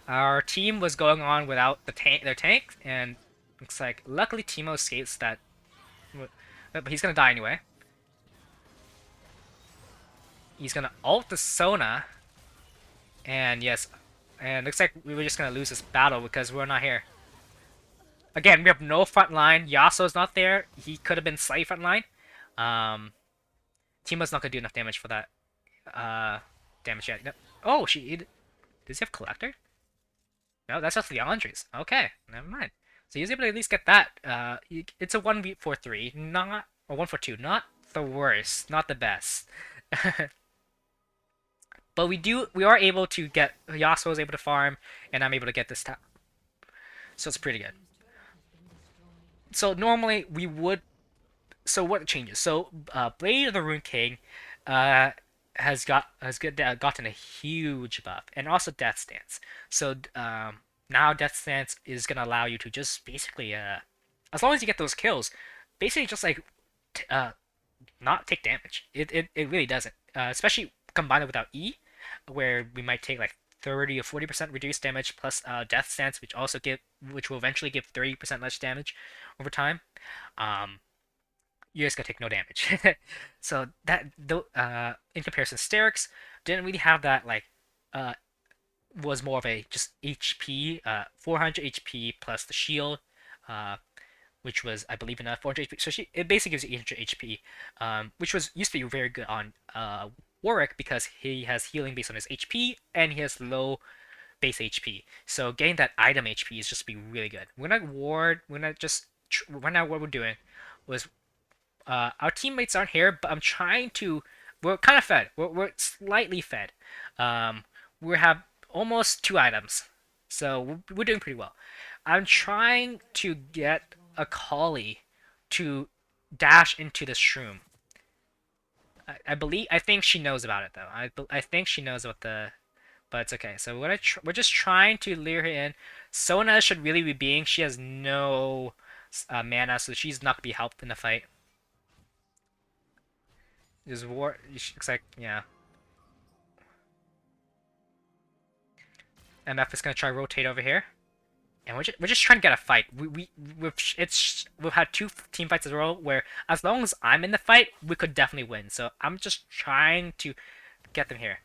our team was going on without their tank, and looks like luckily Teemo escapes that, but he's gonna die anyway. He's gonna ult the Sona, and yes, and looks like we were just gonna lose this battle because we're not here. Again, we have no front line. Yasuo's not there. He could have been slightly front line. Um, Teemo's not gonna do enough damage for that. Damage yet. No. Oh, does he have Collector? No, that's just Leandre's. Okay, never mind. So he's able to at least get that. It's a 1v43, not or 1-for-2, not the worst, not the best. But we are able to get, Yasuo is able to farm, and I'm able to get this top. So it's pretty good. So normally we would. So what changes? So Blade of the Rune King has gotten a huge buff, and also Death Stance. So now Death Stance is gonna allow you to just basically as long as you get those kills, basically just like not take damage. It really doesn't, especially combined without E, where we might take like 30 or 40% reduced damage plus Death Stance, which will eventually give 30% less damage over time. You're just gonna take no damage. So that in comparison, Sterix didn't really have that, like was more of a just HP, 400 HP plus the shield, which was, I believe, enough 400 HP. So it basically gives you 800 HP, which used to be very good on Warwick because he has healing based on his HP and he has low base HP. So getting that item HP is just be really good. Right now what we're doing was our teammates aren't here, but we're kind of fed. We're slightly fed. We have almost 2 items, so we're doing pretty well. I'm trying to get Akali to dash into this room. I think she knows about it though. I think she knows about but it's okay. So we're just trying to lure her in. Sona should really be being. She has no mana, so she's not gonna be helped in the fight. Looks like, yeah. MF is gonna try rotate over here, and we're just trying to get a fight. We've had 2 team fights in a row where as long as I'm in the fight, we could definitely win. So I'm just trying to get them here.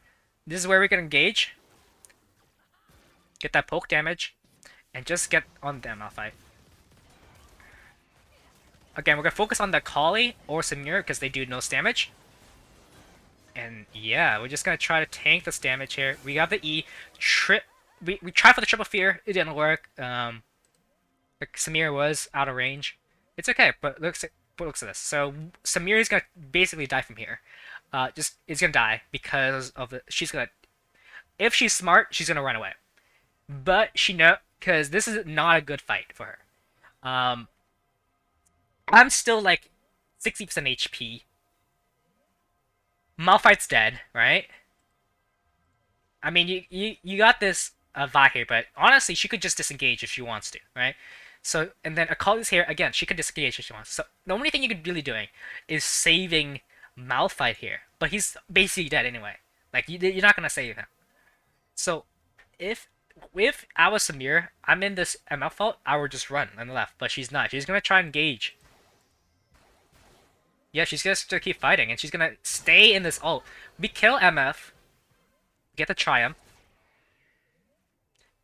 This is where we can engage, get that poke damage, and just get on the ML fight. Again, we're gonna focus on the Kali or Samir because they do most damage. And yeah, we're just gonna try to tank this damage here. We got the E. We tried for the triple fear. It didn't work. Like Samir was out of range. It's okay, but looks at this. So Samir is gonna basically die from here. Is gonna die because of if she's smart, she's gonna run away. But because this is not a good fight for her. I'm still like 60% HP. Malphite's dead, right? I mean, you got this Vi here, but honestly, she could just disengage if she wants to, right? So, and then Akali's here, again, she could disengage if she wants. So, the only thing you could really doing is saving Malphite here. But he's basically dead anyway. Like, you're not gonna save him. So, if I was Samir, I'm in this ML fault, I would just run on the left, but she's not. She's gonna try and engage. Yeah, she's gonna still keep fighting, and she's gonna stay in this ult. We kill MF, get the Triumph,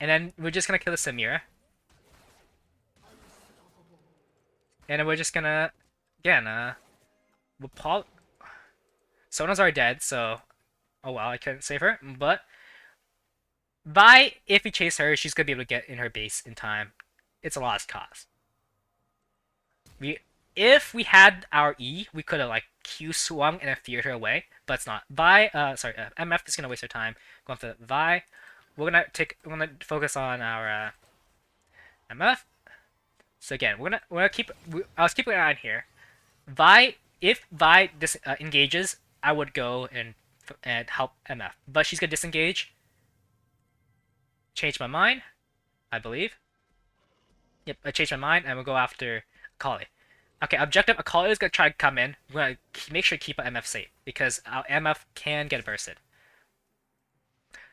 and then we're just gonna kill the Samira. And then we're just gonna, again, Sona's already dead, so, oh well, I couldn't save her, but Vi, if we chase her, she's gonna be able to get in her base in time. It's a lost cause. We, if we had our E, we could have like Q swung and then feared her away, but it's not. MF is gonna waste her time going for Vi. We're gonna focus on our MF. So again, I was keeping an eye on here. If Vi engages, I would go and help MF, but she's gonna disengage. Change my mind, I believe. Yep, I changed my mind and we'll go after Akali. Okay, objective, Akali is gonna try to come in. We're gonna make sure to keep our MF safe because our MF can get bursted.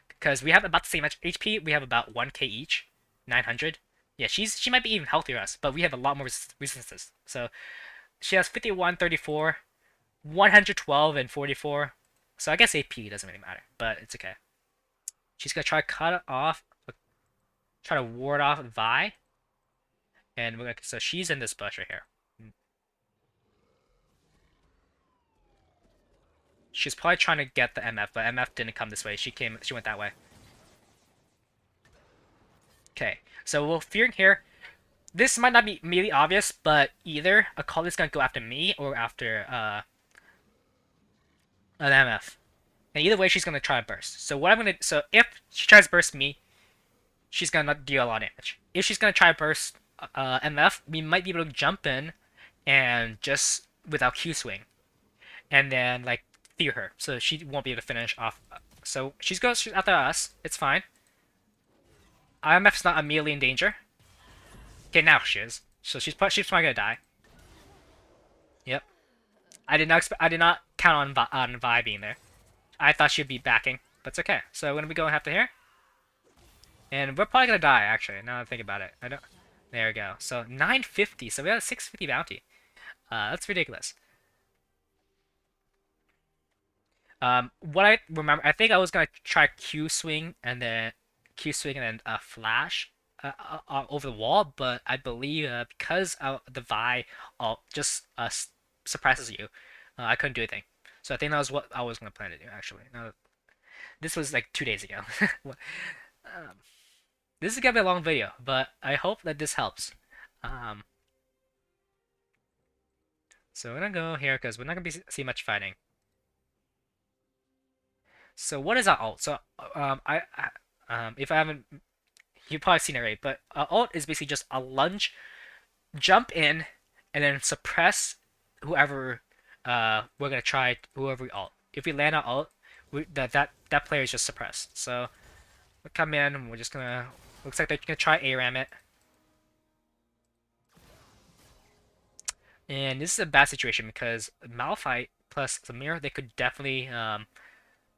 Because we have about the same much HP, we have about 1k each, 900. Yeah, she might be even healthier than us, but we have a lot more resistances. So she has 51, 34, 112, and 44. So I guess AP doesn't really matter, but it's okay. She's gonna try to cut it off, try to ward off Vi. And we're gonna, so she's in this bush right here. She's probably trying to get the MF, but MF didn't come this way. She went that way. Okay, so we're fearing here. This might not be immediately obvious, but either Akali's gonna go after me or after an MF. And either way, she's gonna try to burst. So if she tries to burst me, she's gonna not deal a lot of damage. If she's gonna try to burst MF, we might be able to jump in and just without Q swing, and then like fear her, so she won't be able to finish off. So she's after us. It's fine. IMF's not immediately in danger. Okay, now she is. So she's probably gonna die. Yep. I did not count on Vi being there. I thought she'd be backing, but it's okay. So we're gonna be going after here, and we're probably gonna die actually. Now that I think about it, I don't. There we go. So 950. So we got a 650 bounty. That's ridiculous. What I remember, I think I was gonna try Q swing and then flash over the wall, but I believe because the Vi just suppresses you, I couldn't do anything. So I think that was what I was gonna plan to do actually. Now, this was like 2 days ago. This is gonna be a long video, but I hope that this helps. Um, so we're gonna go here because we're not gonna see much fighting. So what is our ult? So if I haven't, you've probably seen it right, but ult is basically just a lunge, jump in, and then suppress whoever we're gonna try whoever we ult. If we land our ult, that player is just suppressed. So we'll come in and we're just gonna. Looks like they're gonna try ARAM it. And this is a bad situation because Malphite plus Samir, they could definitely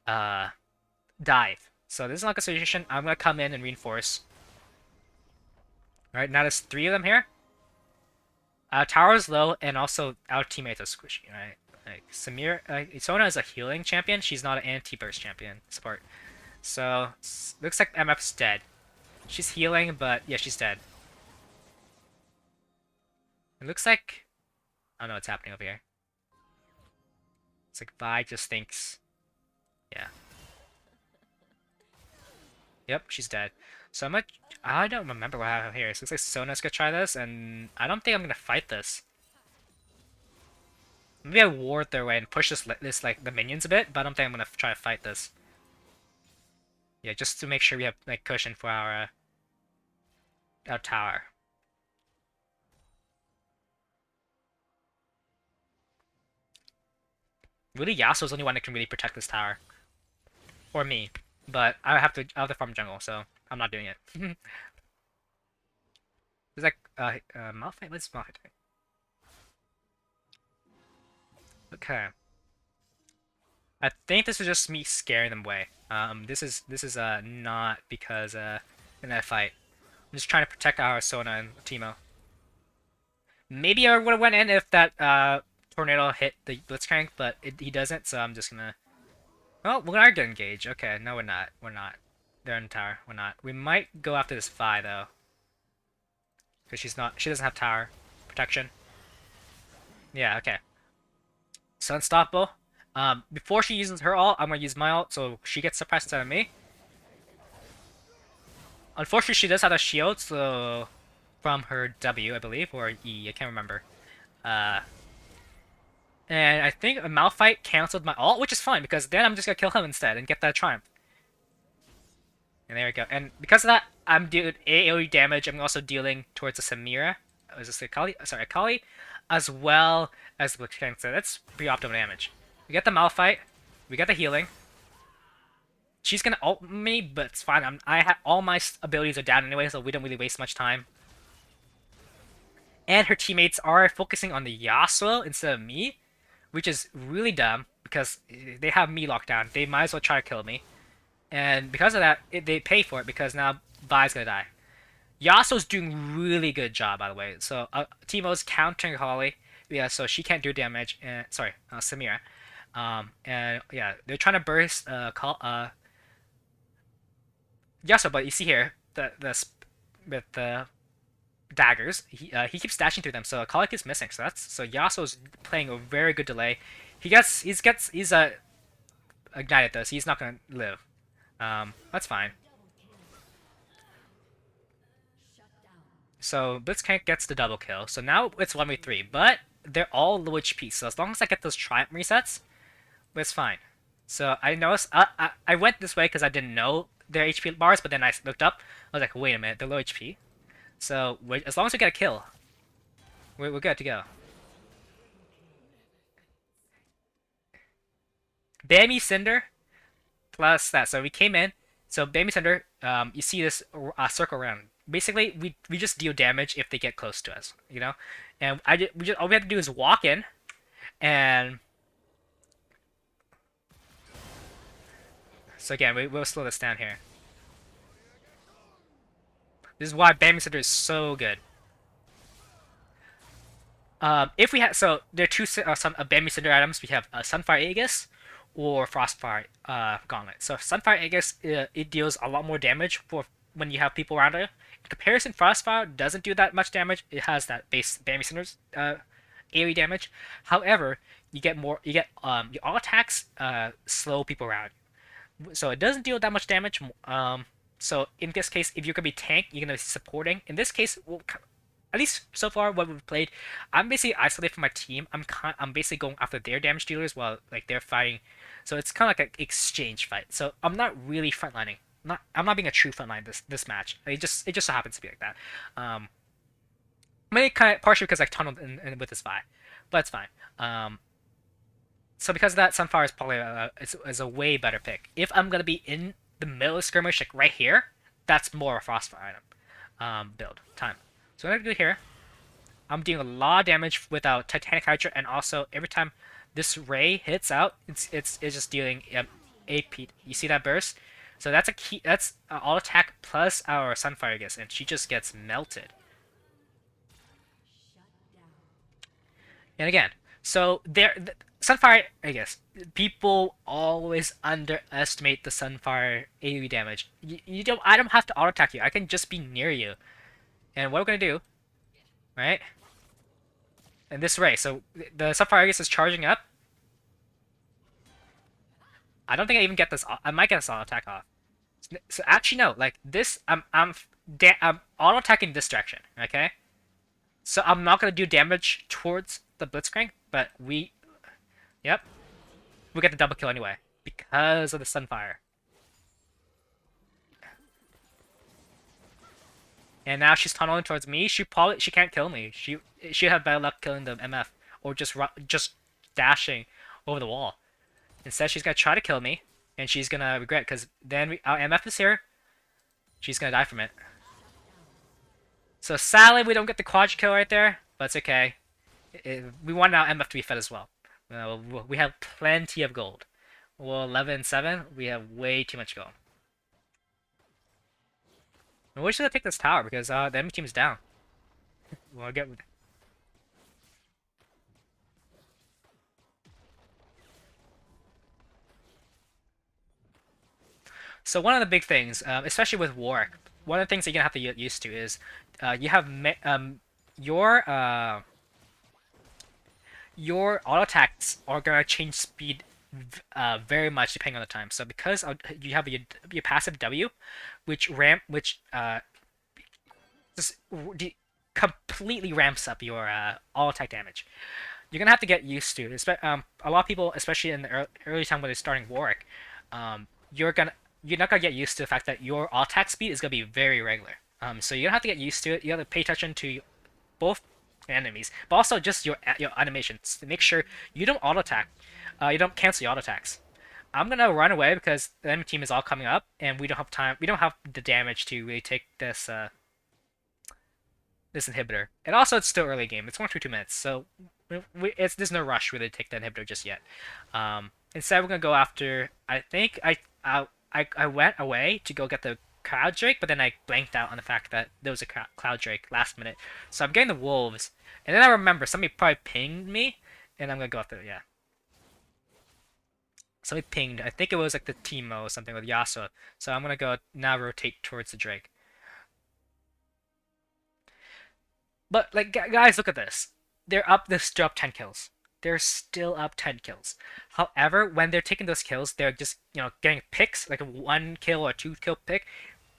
dive. So this is not a good situation. I'm gonna come in and reinforce. Alright, now there's 3 of them here. Tower's low, and also our teammates are squishy, right? Like Samir, Sona is a healing champion. She's not an anti-burst champion support. So looks like MF's dead. She's healing, but yeah, she's dead. It looks like I don't know what's happening over here. It's like Vi just thinks, yeah. Yep, she's dead. So I don't remember what I have here. So it looks like Sona's gonna try this, and I don't think I'm gonna fight this. Maybe I ward their way and push this like the minions a bit, but I don't think I'm gonna try to fight this. Yeah, just to make sure we have like cushion for our tower. Really, Yasuo's the only one that can really protect this tower, or me. But I have to farm jungle, so I'm not doing it. There's like Malphite. What's Malphite doing? Okay. I think this is just me scaring them away. This is not because in that fight. I'm just trying to protect our Sona and Teemo. Maybe I would have went in if that tornado hit the Blitzcrank, but he doesn't, so I'm just gonna. Oh, we are gonna engage. Okay, no, we're not. We're not. They're in the tower. We're not. We might go after this Vi though, because she's not. She doesn't have tower protection. Yeah. Okay. So unstoppable. Before she uses her ult, I'm gonna use my ult, so she gets suppressed instead of me. Unfortunately, she does have a shield, so from her W, I believe, or E, I can't remember. Uh, and I think a Malphite canceled my ult, which is fine because then I'm just gonna kill him instead and get that triumph. And there we go. And because of that, I'm doing AoE damage. I'm also dealing towards the Samira. Is this Akali? Sorry, Akali, as well as the Blitzcrank. So that's pretty optimal damage. We get the Malphite. We get the healing. She's gonna ult me, but it's fine. I have all my abilities are down anyway, so we don't really waste much time. And her teammates are focusing on the Yasuo instead of me, which is really dumb because they have me locked down. They might as well try to kill me. And because of that, they pay for it because now Vi's gonna die. Yasuo's doing really good job, by the way. So Teemo's countering Holly, yeah, so she can't do damage. And sorry, Samira. And yeah, they're trying to burst Yasuo, but you see here with the daggers, he keeps dashing through them. So Holly keeps missing. So Yasuo's playing a very good delay. He's ignited though, so he's not gonna live. That's fine. So Blitzcrank gets the double kill. So now it's 1v3, but they're all low HP. So as long as I get those triumph resets, it's fine. So I noticed I went this way because I didn't know their HP bars, but then I looked up. I was like, wait a minute, they're low HP. So as long as we get a kill, we're good to go. Bammy Cinder plus that. So we came in. So Bammy Cinder, you see this circle around. Basically, we just deal damage if they get close to us, you know. And all we have to do is walk in, and so again we'll slow this down here. This is why Bammy Cinder is so good. If we have there are two some Bammy Cinder items. We have Sunfire Aegis or Frostfire Gauntlet. So Sunfire Aegis it deals a lot more damage for when you have people around it. In comparison, Frostfire doesn't do that much damage. It has that base Bammy Cinder's AoE damage. However, you get your all attacks slow people around. So it doesn't deal that much damage. So in this case, if you're gonna be tank, you're gonna be supporting. In this case, at least so far what we've played, I'm basically isolated from my team. I'm basically going after their damage dealers while like they're fighting. So it's kind of like an exchange fight. So I'm not really frontlining. I'm not being a true frontline this match. It just so happens to be like that. Maybe kind of partially because I tunneled in with this Vi, but it's fine. So because of that, Sunfire is probably is a way better pick. If I'm gonna be in the middle of skirmish, like right here, that's more a Frostfire item build time. So what I'm gonna do here, I'm doing a lot of damage without Titanic Hydra, and also every time this ray hits out, it's just dealing AP. You see that burst? So that's a key. That's all attack plus our Sunfire gets, and she just gets melted. And again, so Sunfire, I guess, people always underestimate the Sunfire AoE damage. I don't have to auto attack you. I can just be near you. And what we're gonna do, right? And this ray, so the Sunfire Aegis is charging up. I don't think I even get this. I might get this auto attack off. So actually, no. Like this, I'm auto attacking this direction. Okay. So I'm not gonna do damage towards the Blitzcrank, but yep, we get the double kill anyway because of the Sunfire. And now she's tunneling towards me. She can't kill me. She have better luck killing the MF or just dashing over the wall. Instead, she's gonna try to kill me, and she's gonna regret because then our MF is here. She's gonna die from it. So sadly, we don't get the quadra kill right there, but it's okay. We want our MF to be fed as well. We have plenty of gold. Well, 11-7, we have way too much gold. And we're just gonna take this tower because the enemy team's down. We'll get. So one of the big things, especially with Warwick, one of the things that you're gonna have to get used to is you have your auto attacks are gonna change speed very much depending on the time. So because you have your passive W, which just completely ramps up your all attack damage. You're gonna have to get used to it. A lot of people, especially in the early time when they're starting Warwick, you're not gonna get used to the fact that your all attack speed is gonna be very regular. So you're gonna have to get used to it. You have to pay attention to both enemies, but also just your animations to make sure you don't auto attack, you don't cancel your auto attacks. I'm gonna run away because the enemy team is all coming up, and we don't have time. We don't have the damage to really take this inhibitor. And also, it's still early game. It's 1 to 2 minutes, so there's no rush really to take the inhibitor just yet. Instead, we're gonna go after. I think I went away to go get the Cloud Drake, but then I blanked out on the fact that there was a Cloud Drake last minute. So I'm getting the wolves, and then I remember somebody probably pinged me, and I'm gonna go after yeah. Somebody pinged. I think it was like the Teemo or something with Yasuo. So I'm gonna go now rotate towards the Drake. But like guys, look at this. They're still up 10 kills. They're still up 10 kills. However, when they're taking those kills, they're just, getting picks, like a 1 kill or 2 kill pick.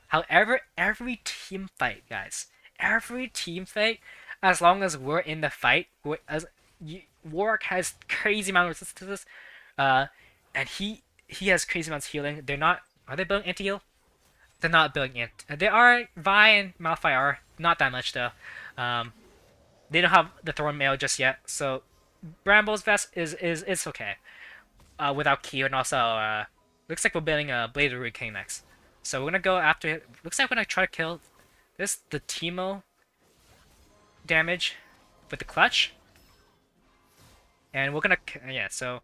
However, every team fight, guys, every team fight, as long as we're in the fight, Warwick has crazy amount of resistance to this, and he has crazy amounts of healing. They're not. Are they building anti-heal? They're not building anti. They are. Vi and Malphite are not that much though. Um, they don't have the Thorn Mail just yet, so Bramble's Vest is okay. Without Q, and also looks like we're building a Blade of Rude King next. So we're gonna go after it. Looks like we're gonna try to kill the Teemo damage with the clutch. And we're gonna yeah, so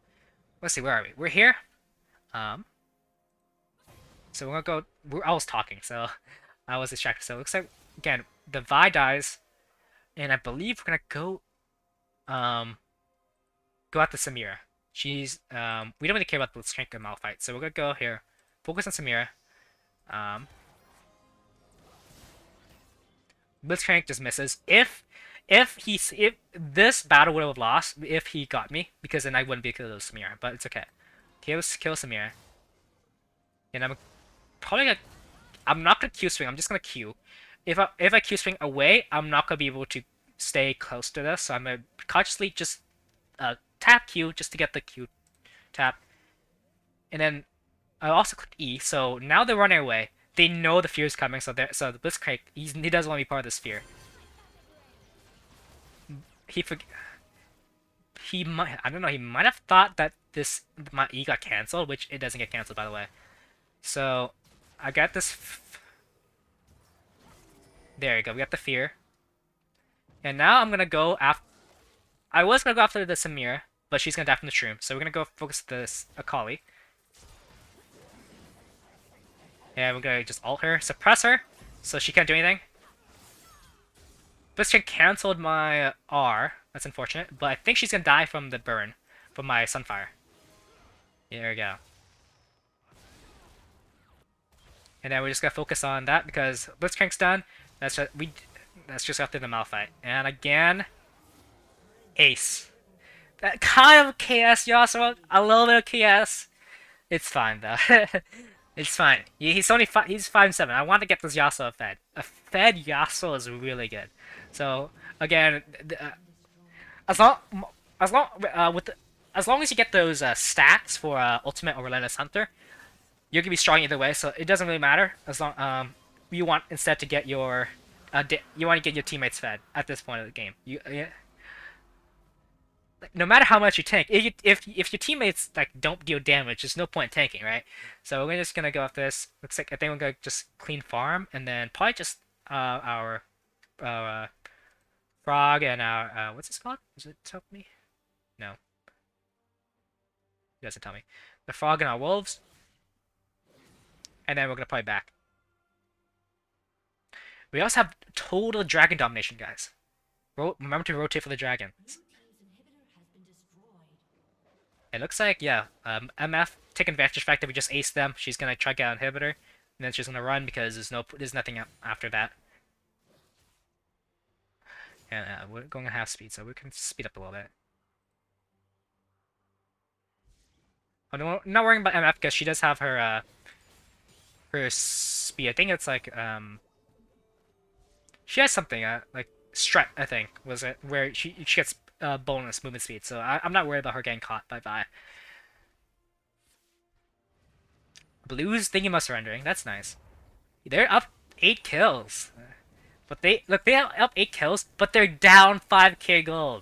let's see, where are we? We're here. So we're gonna go I was talking, so I was distracted. So it looks like again the Vi dies, and I believe we're gonna go after Samira. She's we don't really care about the strength of Malphite, so we're gonna go here, focus on Samira. Blitzcrank just misses. If this battle would have lost if he got me, because then I wouldn't be able to kill Samira, but it's okay. Okay, let's kill Samira. And I'm not gonna Q swing, I'm just gonna Q. If I Q swing away, I'm not gonna be able to stay close to this, so I'm gonna consciously just tap Q just to get the Q tap. And then I also clicked E, so now they're running away. They know the fear is coming, so the Blitzcrank, he doesn't want to be part of this fear. He might, I don't know, he might have thought that my E got cancelled, which it doesn't get cancelled, by the way. So I got this. There you go. We got the fear. And now I'm gonna go after. I was gonna go after the Samira, but she's gonna die from the shroom. So we're gonna go focus this Akali. And we're gonna just ult her, suppress her, so she can't do anything. Blitzcrank cancelled my R. That's unfortunate, but I think she's gonna die from the burn, from my Sunfire. There we go. And then we're just gonna focus on that because Blitzcrank's done. That's just after the Malphite. And again, Ace. That kind of KS, Yasuo. A little bit of KS. It's fine though. It's fine. He's only he's 5-7. I want to get this Yasuo fed. A fed Yasuo is really good. So again, as long as long as you get those stats for Ultimate or Relentless Hunter, you're gonna be strong either way. So it doesn't really matter as long you want instead to get your you want to get your teammates fed at this point of the game. No matter how much you tank, if your teammates like don't deal damage, there's no point in tanking, right? So we're just gonna go after this. Looks like I think we're gonna just clean farm and then probably just our frog and our what's this called? Does it tell me? No, it doesn't tell me. The frog and our wolves, and then we're gonna play back. We also have total dragon domination, guys. Remember to rotate for the dragon. It looks like, yeah, MF taking advantage of the fact that we just aced them. She's gonna try to get an inhibitor, and then she's gonna run because there's nothing after that. And we're going at half speed, so we can speed up a little bit. I'm not worrying about MF because she does have her speed. I think it's like she has something like Stret, I think was it, where she gets bonus movement speed. So I'm not worried about her getting caught by Vi. Blues thinking about surrendering. That's nice. They're up 8 kills. But they are up 8 kills, but they're down 5k gold.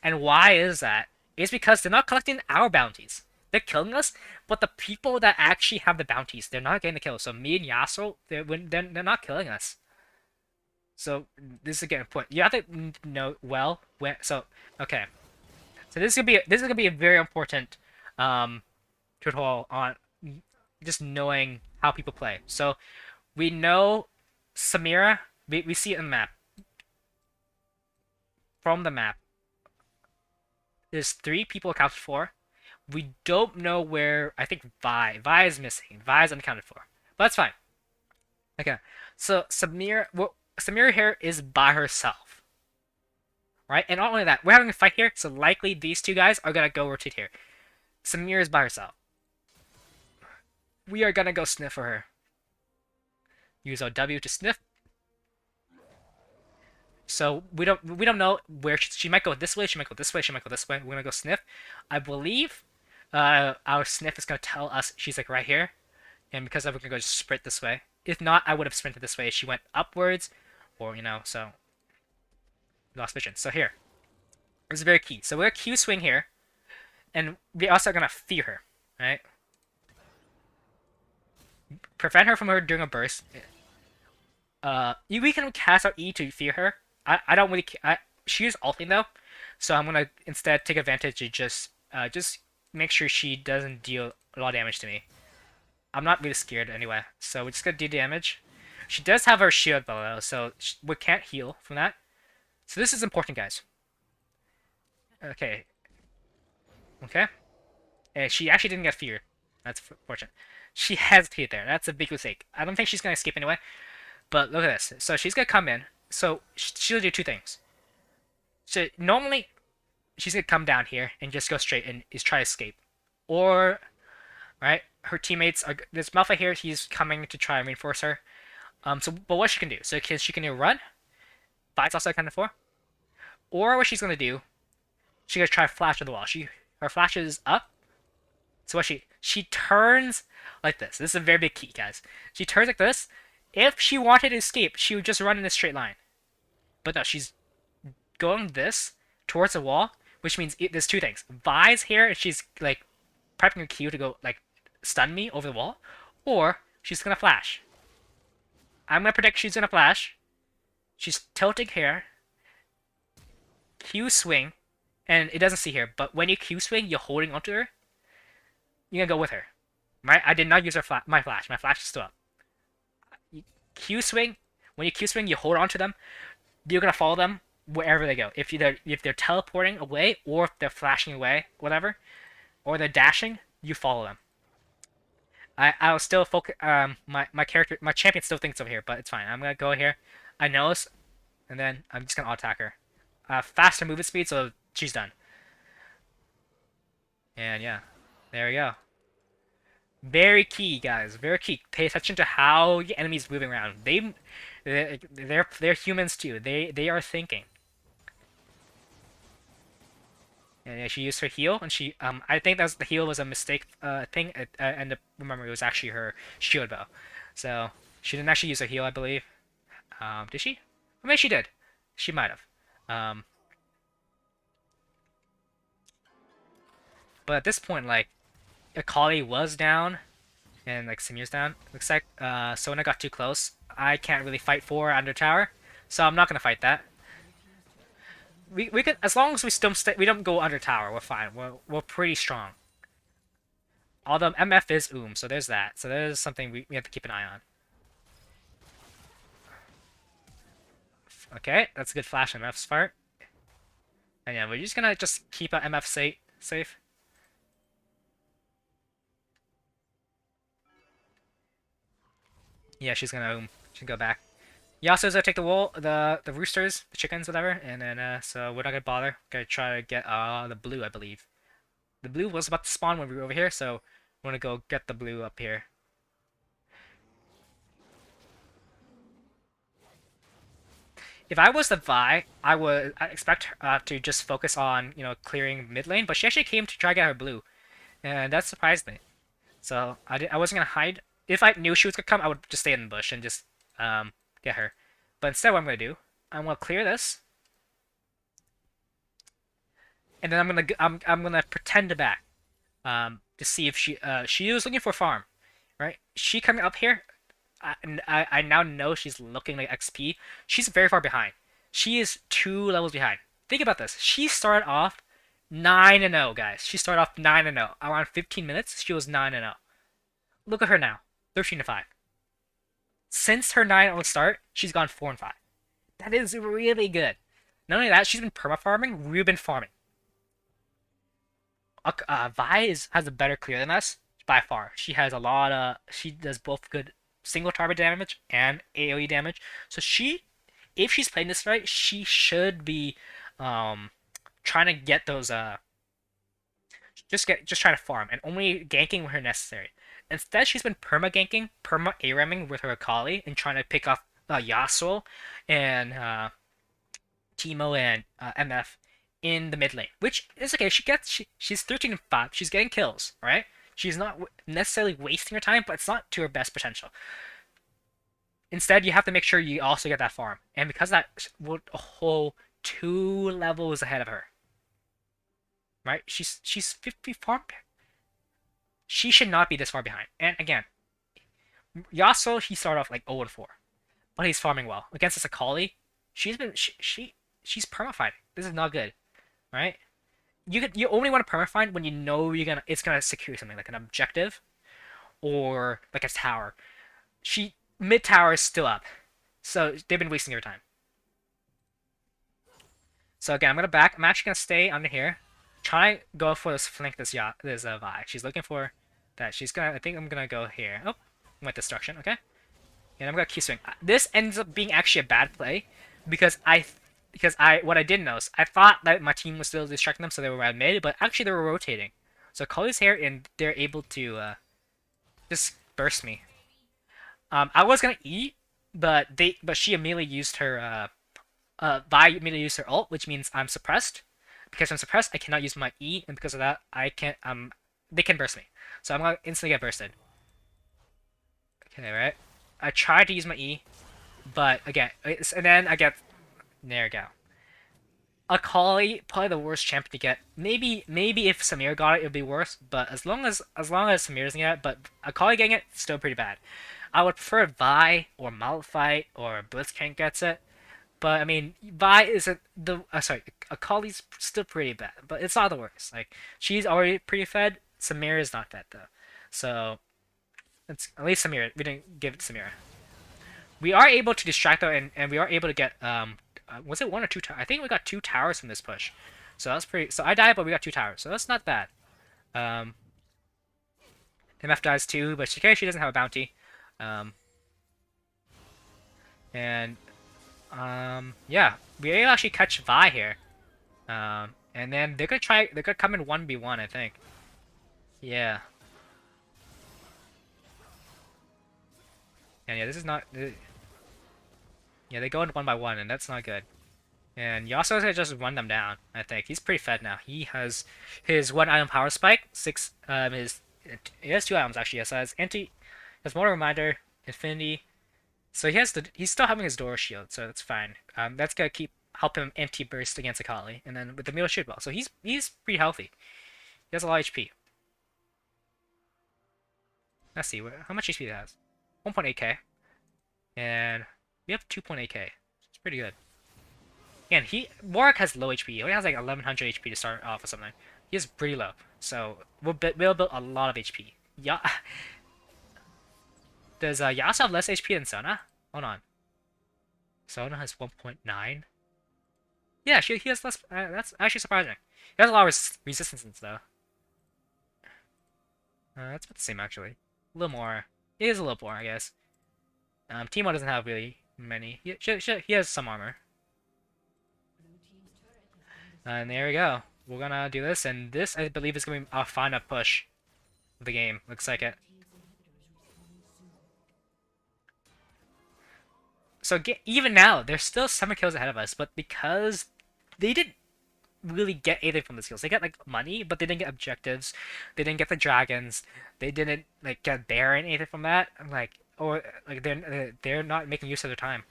And why is that? It's because they're not collecting our bounties. They're killing us, but the people that actually have the bounties, they're not getting the kills. So me and Yasuo, they're not killing us. So this is again a point. You have to know well when. So okay. So this is gonna be a very important tutorial on just knowing how people play. So we know Samira. We see it in the map. From the map, there's 3 people accounted for. We don't know where. I think Vi is missing. Vi is unaccounted for, but that's fine. Okay, so Samira here is by herself, right? And not only that, we're having a fight here, so likely these 2 guys are gonna go rotate here. Samira is by herself. We are gonna go sniff for her. Use our W to sniff. So we don't know where she might go this way. She might go this way. She might go this way. We're gonna go sniff. I believe our sniff is gonna tell us she's like right here, and because of we're gonna go sprint this way. If not, I would have sprinted this way. She went upwards, or so lost vision. So here, this is very key. So we're Q swing here, and we also are gonna fear her, right? Prevent her from her doing a burst. We can cast our E to fear her. I don't really. She's ulting though, so I'm gonna instead take advantage and just make sure she doesn't deal a lot of damage to me. I'm not really scared anyway, so we're just gonna do damage. She does have her shield though, so we can't heal from that. So this is important, guys. Okay. Okay. And she actually didn't get feared. That's fortunate. She hesitated there. That's a big mistake. I don't think she's gonna escape anyway. But look at this. So she's gonna come in. So she'll do 2 things. So normally, she's gonna come down here and just go straight and is try to escape, or right, her teammates are. There's Malphite here. He's coming to try and reinforce her. But what she can do? So she can either run. Vite's also kind of for. Or what she's gonna do? She's gonna try to flash to the wall. Her flash is up. So what she turns like this. This is a very big key, guys. She turns like this. If she wanted to escape, she would just run in a straight line. But no, she's going this towards the wall, which means there's 2 things. Vi's here, and she's like prepping a Q to go like stun me over the wall, or she's gonna flash. I'm gonna predict she's gonna flash. She's tilting here. Q swing, and it doesn't see here, but when you Q swing, you're holding onto her. You're gonna go with her, right? I did not use my flash. My flash is still up. Q swing. When you Q swing, you hold on to them. You're gonna follow them wherever they go. If they're teleporting away, or if they're flashing away, whatever, or they're dashing, you follow them. I'll still focus. My champion still thinks over here, but it's fine. I'm gonna go here. I know this, and then I'm just gonna auto attack her. Faster movement speed, so she's done. And yeah, there we go. Very key, guys. Very key. Pay attention to how your enemy's moving around. They're humans too. They are thinking. And yeah, she used her heal, and I think the heal was a mistake thing. And remember, it was actually her shield bow. So she didn't actually use her heal, I believe. Did she? Or maybe she did. She might have. But at this point, like, Akali was down, and like Samir's down. Looks like Sona got too close. I can't really fight for under tower, so I'm not gonna fight that. We can, as long as we don't go under tower, we're fine. We're pretty strong. Although MF is so there's that. So there's something we have to keep an eye on. Okay, that's a good flash on MF's part. And yeah, we're just gonna keep MF safe. Yeah, she's gonna go back. Yasuo's gonna take the roosters, the chickens, whatever, and then so we're not gonna bother. Gonna try to get the blue, I believe. The blue was about to spawn when we were over here, so I'm gonna go get the blue up here. If I was the Vi, I would expect her to just focus on, clearing mid lane, but she actually came to try to get her blue, and that surprised me. So I wasn't gonna hide. If I knew she was gonna come, I would just stay in the bush and just get her. But instead, what I'm gonna do, I'm gonna clear this, and then I'm gonna pretend to back, to see if she was looking for a farm, right? She coming up here. I now know she's looking like XP. She's very far behind. She is 2 levels behind. Think about this. She started off 9-0, guys. She started off 9-0. Around 15 minutes, she was 9-0. Look at her now, 13-5. Since her 9-0 start, she's gone 4-5. That is really good. Not only that, she's been perma farming. We've been farming. Vi has a better clear than us by far. She has a lot of. She does both good single target damage and AOE damage. So if she's playing this right, she should be trying to get those just trying to farm and only ganking where necessary. Instead, she's been perma ganking, perma ARAMing with her Akali and trying to pick off Yasuo and Teemo and MF in the mid lane, which is okay. She's 13-5. She's getting kills, right? She's not necessarily wasting her time, but it's not to her best potential. Instead, you have to make sure you also get that farm, and because that will a whole 2 levels ahead of her, right? She's 50 farm. She should not be this far behind. And again, Yasuo, he started off like 0-4, but he's farming well against this Akali. She's perma-fighting. This is not good, right? You only want to perma-fight when you know it's gonna secure something like an objective or like a tower. Mid tower is still up, so they've been wasting their time. So again, I'm gonna back. I'm actually gonna stay under here, try to go for this flank this Vi. She's looking for that. I think I'm gonna go here. Oh, went destruction. Okay, and I'm gonna keep swing. This ends up being actually a bad play because what I didn't know is I thought that my team was still distracting them, so they were at mid, but actually they were rotating. So Kali's here, and they're able to just burst me. I was gonna eat, but she immediately used her Vi immediately used her ult, which means I'm suppressed. Because I'm suppressed, I cannot use my E, and because of that, I can't they can burst me. So I'm gonna instantly get bursted. Okay, right? I tried to use my E, but again, and then I get there we go. Akali, probably the worst champion to get. Maybe if Samir got it would be worse, but as long as Samir doesn't get it, but Akali getting it, still pretty bad. I would prefer Vi or Malphite or Blitzcrank gets it. But I mean, Vi isn't Akali's still pretty bad, but it's not the worst. Like she's already pretty fed. Samira is not fed though, so it's at least Samira. We didn't give it to Samira. We are able to distract though, and we are able to get was it 1 or 2 towers? I think we got 2 towers from this push, so that's pretty. So I died, but we got 2 towers, so that's not bad. MF dies too, but she doesn't have a bounty, and. Yeah, we actually catch Vi here. And then they're gonna come in 1v1, I think. Yeah. And yeah, this is not. Yeah, they go in 1-by-1, and that's not good. And Yasuo's gonna just run them down, I think. He's pretty fed now. He has his 1 item power spike, he has 2 items actually. He has Mortal Reminder, Infinity. So he's still having his Dora shield, so that's fine. That's gonna help him empty burst against Akali, and then with the meal shield ball. So he's pretty healthy. He has a lot of HP. Let's see how much HP he has. 1.8k, and we have 2.8k. It's pretty good. Again, Warwick has low HP. He only has like 1100 HP to start off or something. He is pretty low, so we'll build a lot of HP. Yeah. Does Yasuo have less HP than Sona? Hold on. Sona has 1.9. Yeah, he has less. That's actually surprising. He has a lot of resistance though. That's about the same actually. A little more. He is a little more, I guess. Teemo doesn't have really many. He has some armor. And there we go. we're gonna do this, and this I believe is gonna be our final push of the game. Looks like it. So even now, there's still 7 kills ahead of us, but because they didn't really get anything from the skills, they get like money, but they didn't get objectives. They didn't get the dragons. They didn't like get Baron anything from that. Like or like they're not making use of their time.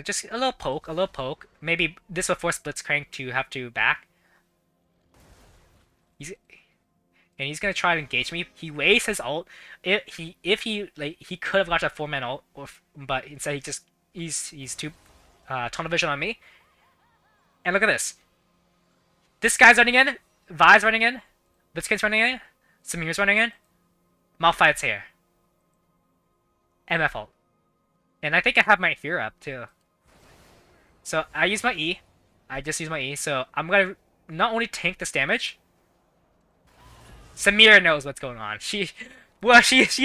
Just a little poke, a little poke. Maybe this will force Blitzcrank to have to back. He's and he's gonna try to engage me. He wastes his ult. If he like he could have got a 4-man ult, but instead he's too tunnel vision on me. And look at this. This guy's running in. Vi's running in. Blitzcrank's running in. Samir's running in. Malphite's here. MF ult. And I think I have my fear up too. So I use my E. I just use my E. So I'm gonna not only tank this damage. Samira knows what's going on. She's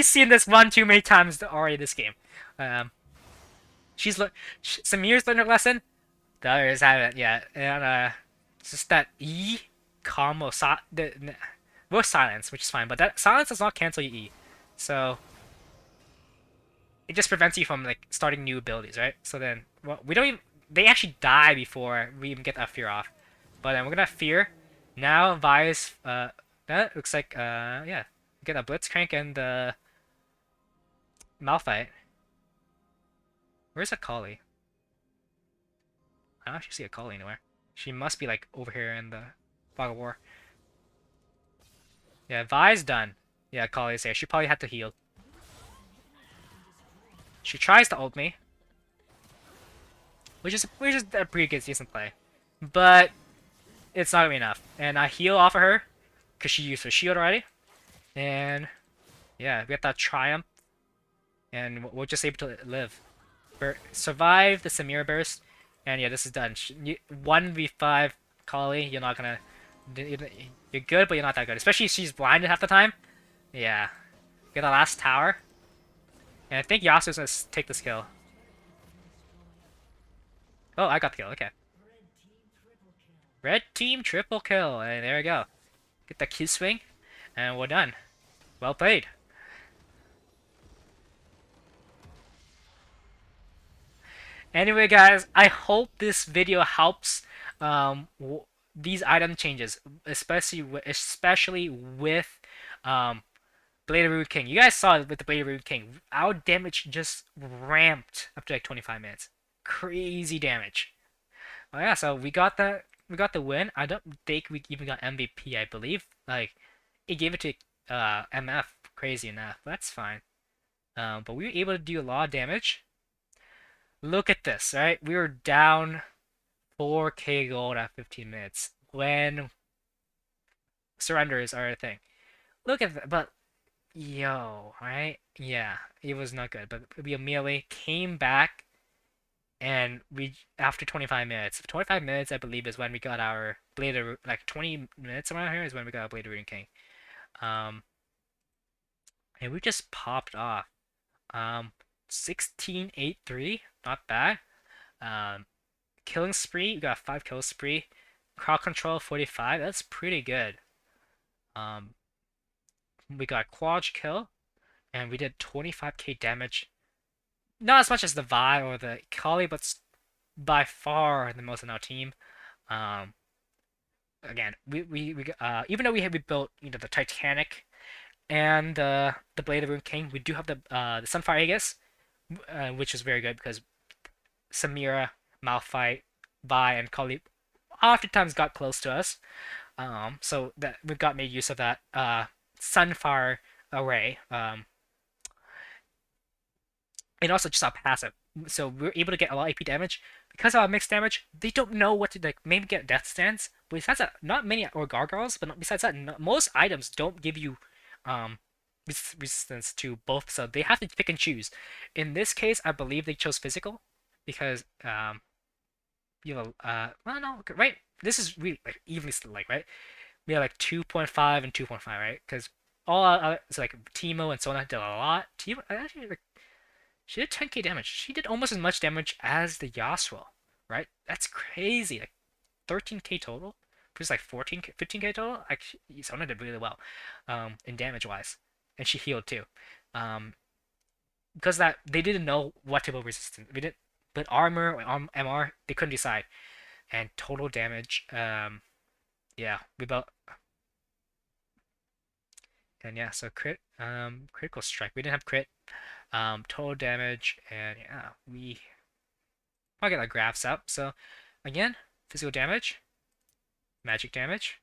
seen this one too many times already this game. Samir's learned her lesson. The others haven't yet. And it's just that E combo both silence, which is fine, but that silence does not cancel your E. So it just prevents you from like starting new abilities, right? So then we don't even they actually die before we even get that fear off. But then we're gonna fear. Now Vi's that looks like yeah. Get a Blitzcrank and Malphite. Where's Akali? I don't actually see Akali anywhere. She must be like over here in the Fog of War. Yeah, Vi's done. Yeah, Akali's there. She probably had to heal. She tries to ult me, which is a pretty good decent play, but it's not gonna be enough. And I heal off of her because she used her shield already, and yeah, we got that triumph, and we're just able to live, survive the Samira burst, and yeah, this is done. 1v5 Kali, you're not gonna, you're good, but you're not that good, especially if she's blinded half the time. Yeah, get the last tower. And I think Yasuo's gonna take this kill. Oh, I got the kill, okay. Red team triple kill, and there we go. Get the Q swing, and we're done. Well played. Anyway, guys, I hope this video helps these item changes, especially with Blade of Rude King. You guys saw it with the Blade of Rude King. Our damage just ramped up to like 25 minutes. Crazy damage. Oh yeah, so we got the win. I don't think we even got MVP, I believe. Like it gave it to MF, crazy enough. That's fine. But we were able to do a lot of damage. Look at this, right? We were down 4k gold at 15 minutes when surrenders are a thing. Look at that, but yo, right? Yeah, it was not good, but we immediately came back, and we after 25 minutes, I believe, is when we got our Blade of, like 20 minutes around here is when we got our Blade of Rune King, and we just popped off. 16-8-3, not bad. Killing spree, we got a 5 kill spree. Crowd control 45, that's pretty good. We got quad kill, and we did 25k damage. Not as much as the Vi or the Kali, but by far the most on our team. Again, we even though we built the Titanic and the Blade of Rune King, we do have the Sunfire Aegis, which is very good because Samira, Malphite, Vi, and Kali oftentimes got close to us. So that we got made use of that Sunfire array. And also just our passive. So we're able to get a lot of AP damage. Because of our mixed damage, they don't know what to like. Maybe get Death Stance. But besides that, not many or Gargoyles. But besides that, most items don't give you resistance to both. So they have to pick and choose. In this case, I believe they chose physical because you know well no right. This is really like evenly like right. We have like 2.5 and 2.5 right because all it's like Teemo and Sona did a lot. Teemo actually like. She did 10k damage. She did almost as much damage as the Yasuo, right? That's crazy. Like 13k total. Versus like 14k, 15k total. Actually, Sona did really well, in damage wise, and she healed too. Um, because that they didn't know what type of resistance. We didn't, but armor or MR they couldn't decide. And total damage. Yeah, we about and yeah. So critical strike. We didn't have crit. Total damage, and yeah, I'll get our graphs up. So again, physical damage, magic damage,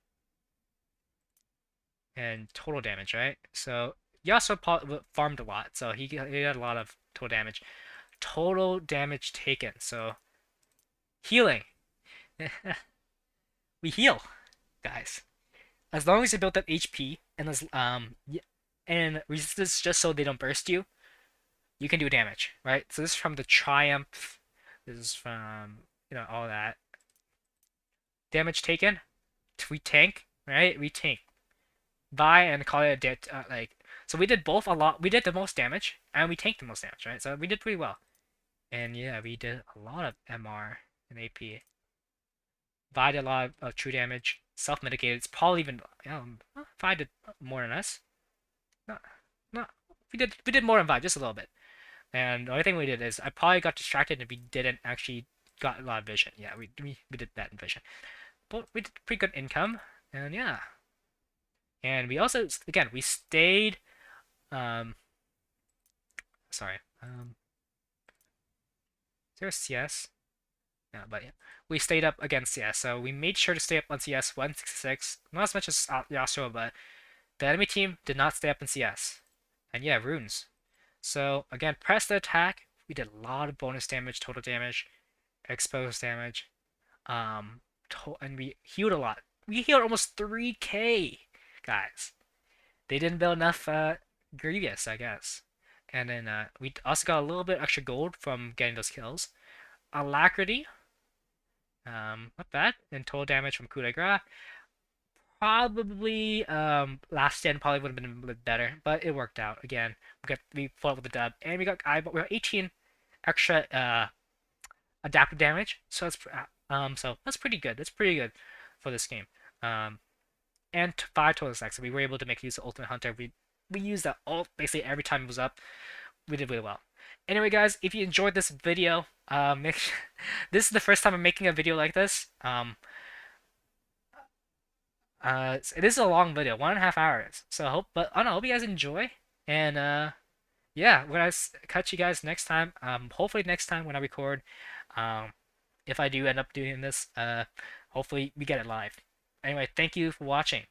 and total damage, right? So Yasuo farmed a lot, so he had a lot of total damage. Total damage taken. So healing. We heal, guys. As long as you build up HP and resistance just so they don't burst you, you can do damage, right? So this is from the Triumph. This is from all that. Damage taken. We tank, right? We tank. Buy and call it a dead. So we did both a lot. We did the most damage and we tanked the most damage, right? So we did pretty well. And yeah, we did a lot of MR and AP. Vi did a lot of true damage. Self-mitigated. It's probably even Vi did more than us. Not, not. We did more than Vi, just a little bit. And the only thing we did is I probably got distracted and we didn't actually got a lot of vision. Yeah, we did that in vision. But we did pretty good income, and yeah. And we also again we stayed. Sorry. Is there a CS? No, but yeah, we stayed up against CS. So we made sure to stay up on CS 166. Not as much as Yasuo, but the enemy team did not stay up in CS. And yeah, runes. So again, press the attack. We did a lot of bonus damage, total damage, exposed damage. And we healed a lot. We healed almost 3k, guys. They didn't build enough Grievous, I guess. And then we also got a little bit extra gold from getting those kills. Alacrity, not bad. And total damage from Coup de Grace. Probably last stand probably would have been a bit better, but it worked out. Again, we fought with the dub, and we got 18 extra adaptive damage. So that's pretty good. That's pretty good for this game. And 5 total stacks. So we were able to make use of Ultimate Hunter. We used that ult basically every time it was up. We did really well. Anyway, guys, if you enjoyed this video, this is the first time I'm making a video like this. It is a long video, 1.5 hours. So I hope you guys enjoy. And yeah, when catch you guys next time. Hopefully next time when I record, if I do end up doing this, hopefully we get it live. Anyway, thank you for watching.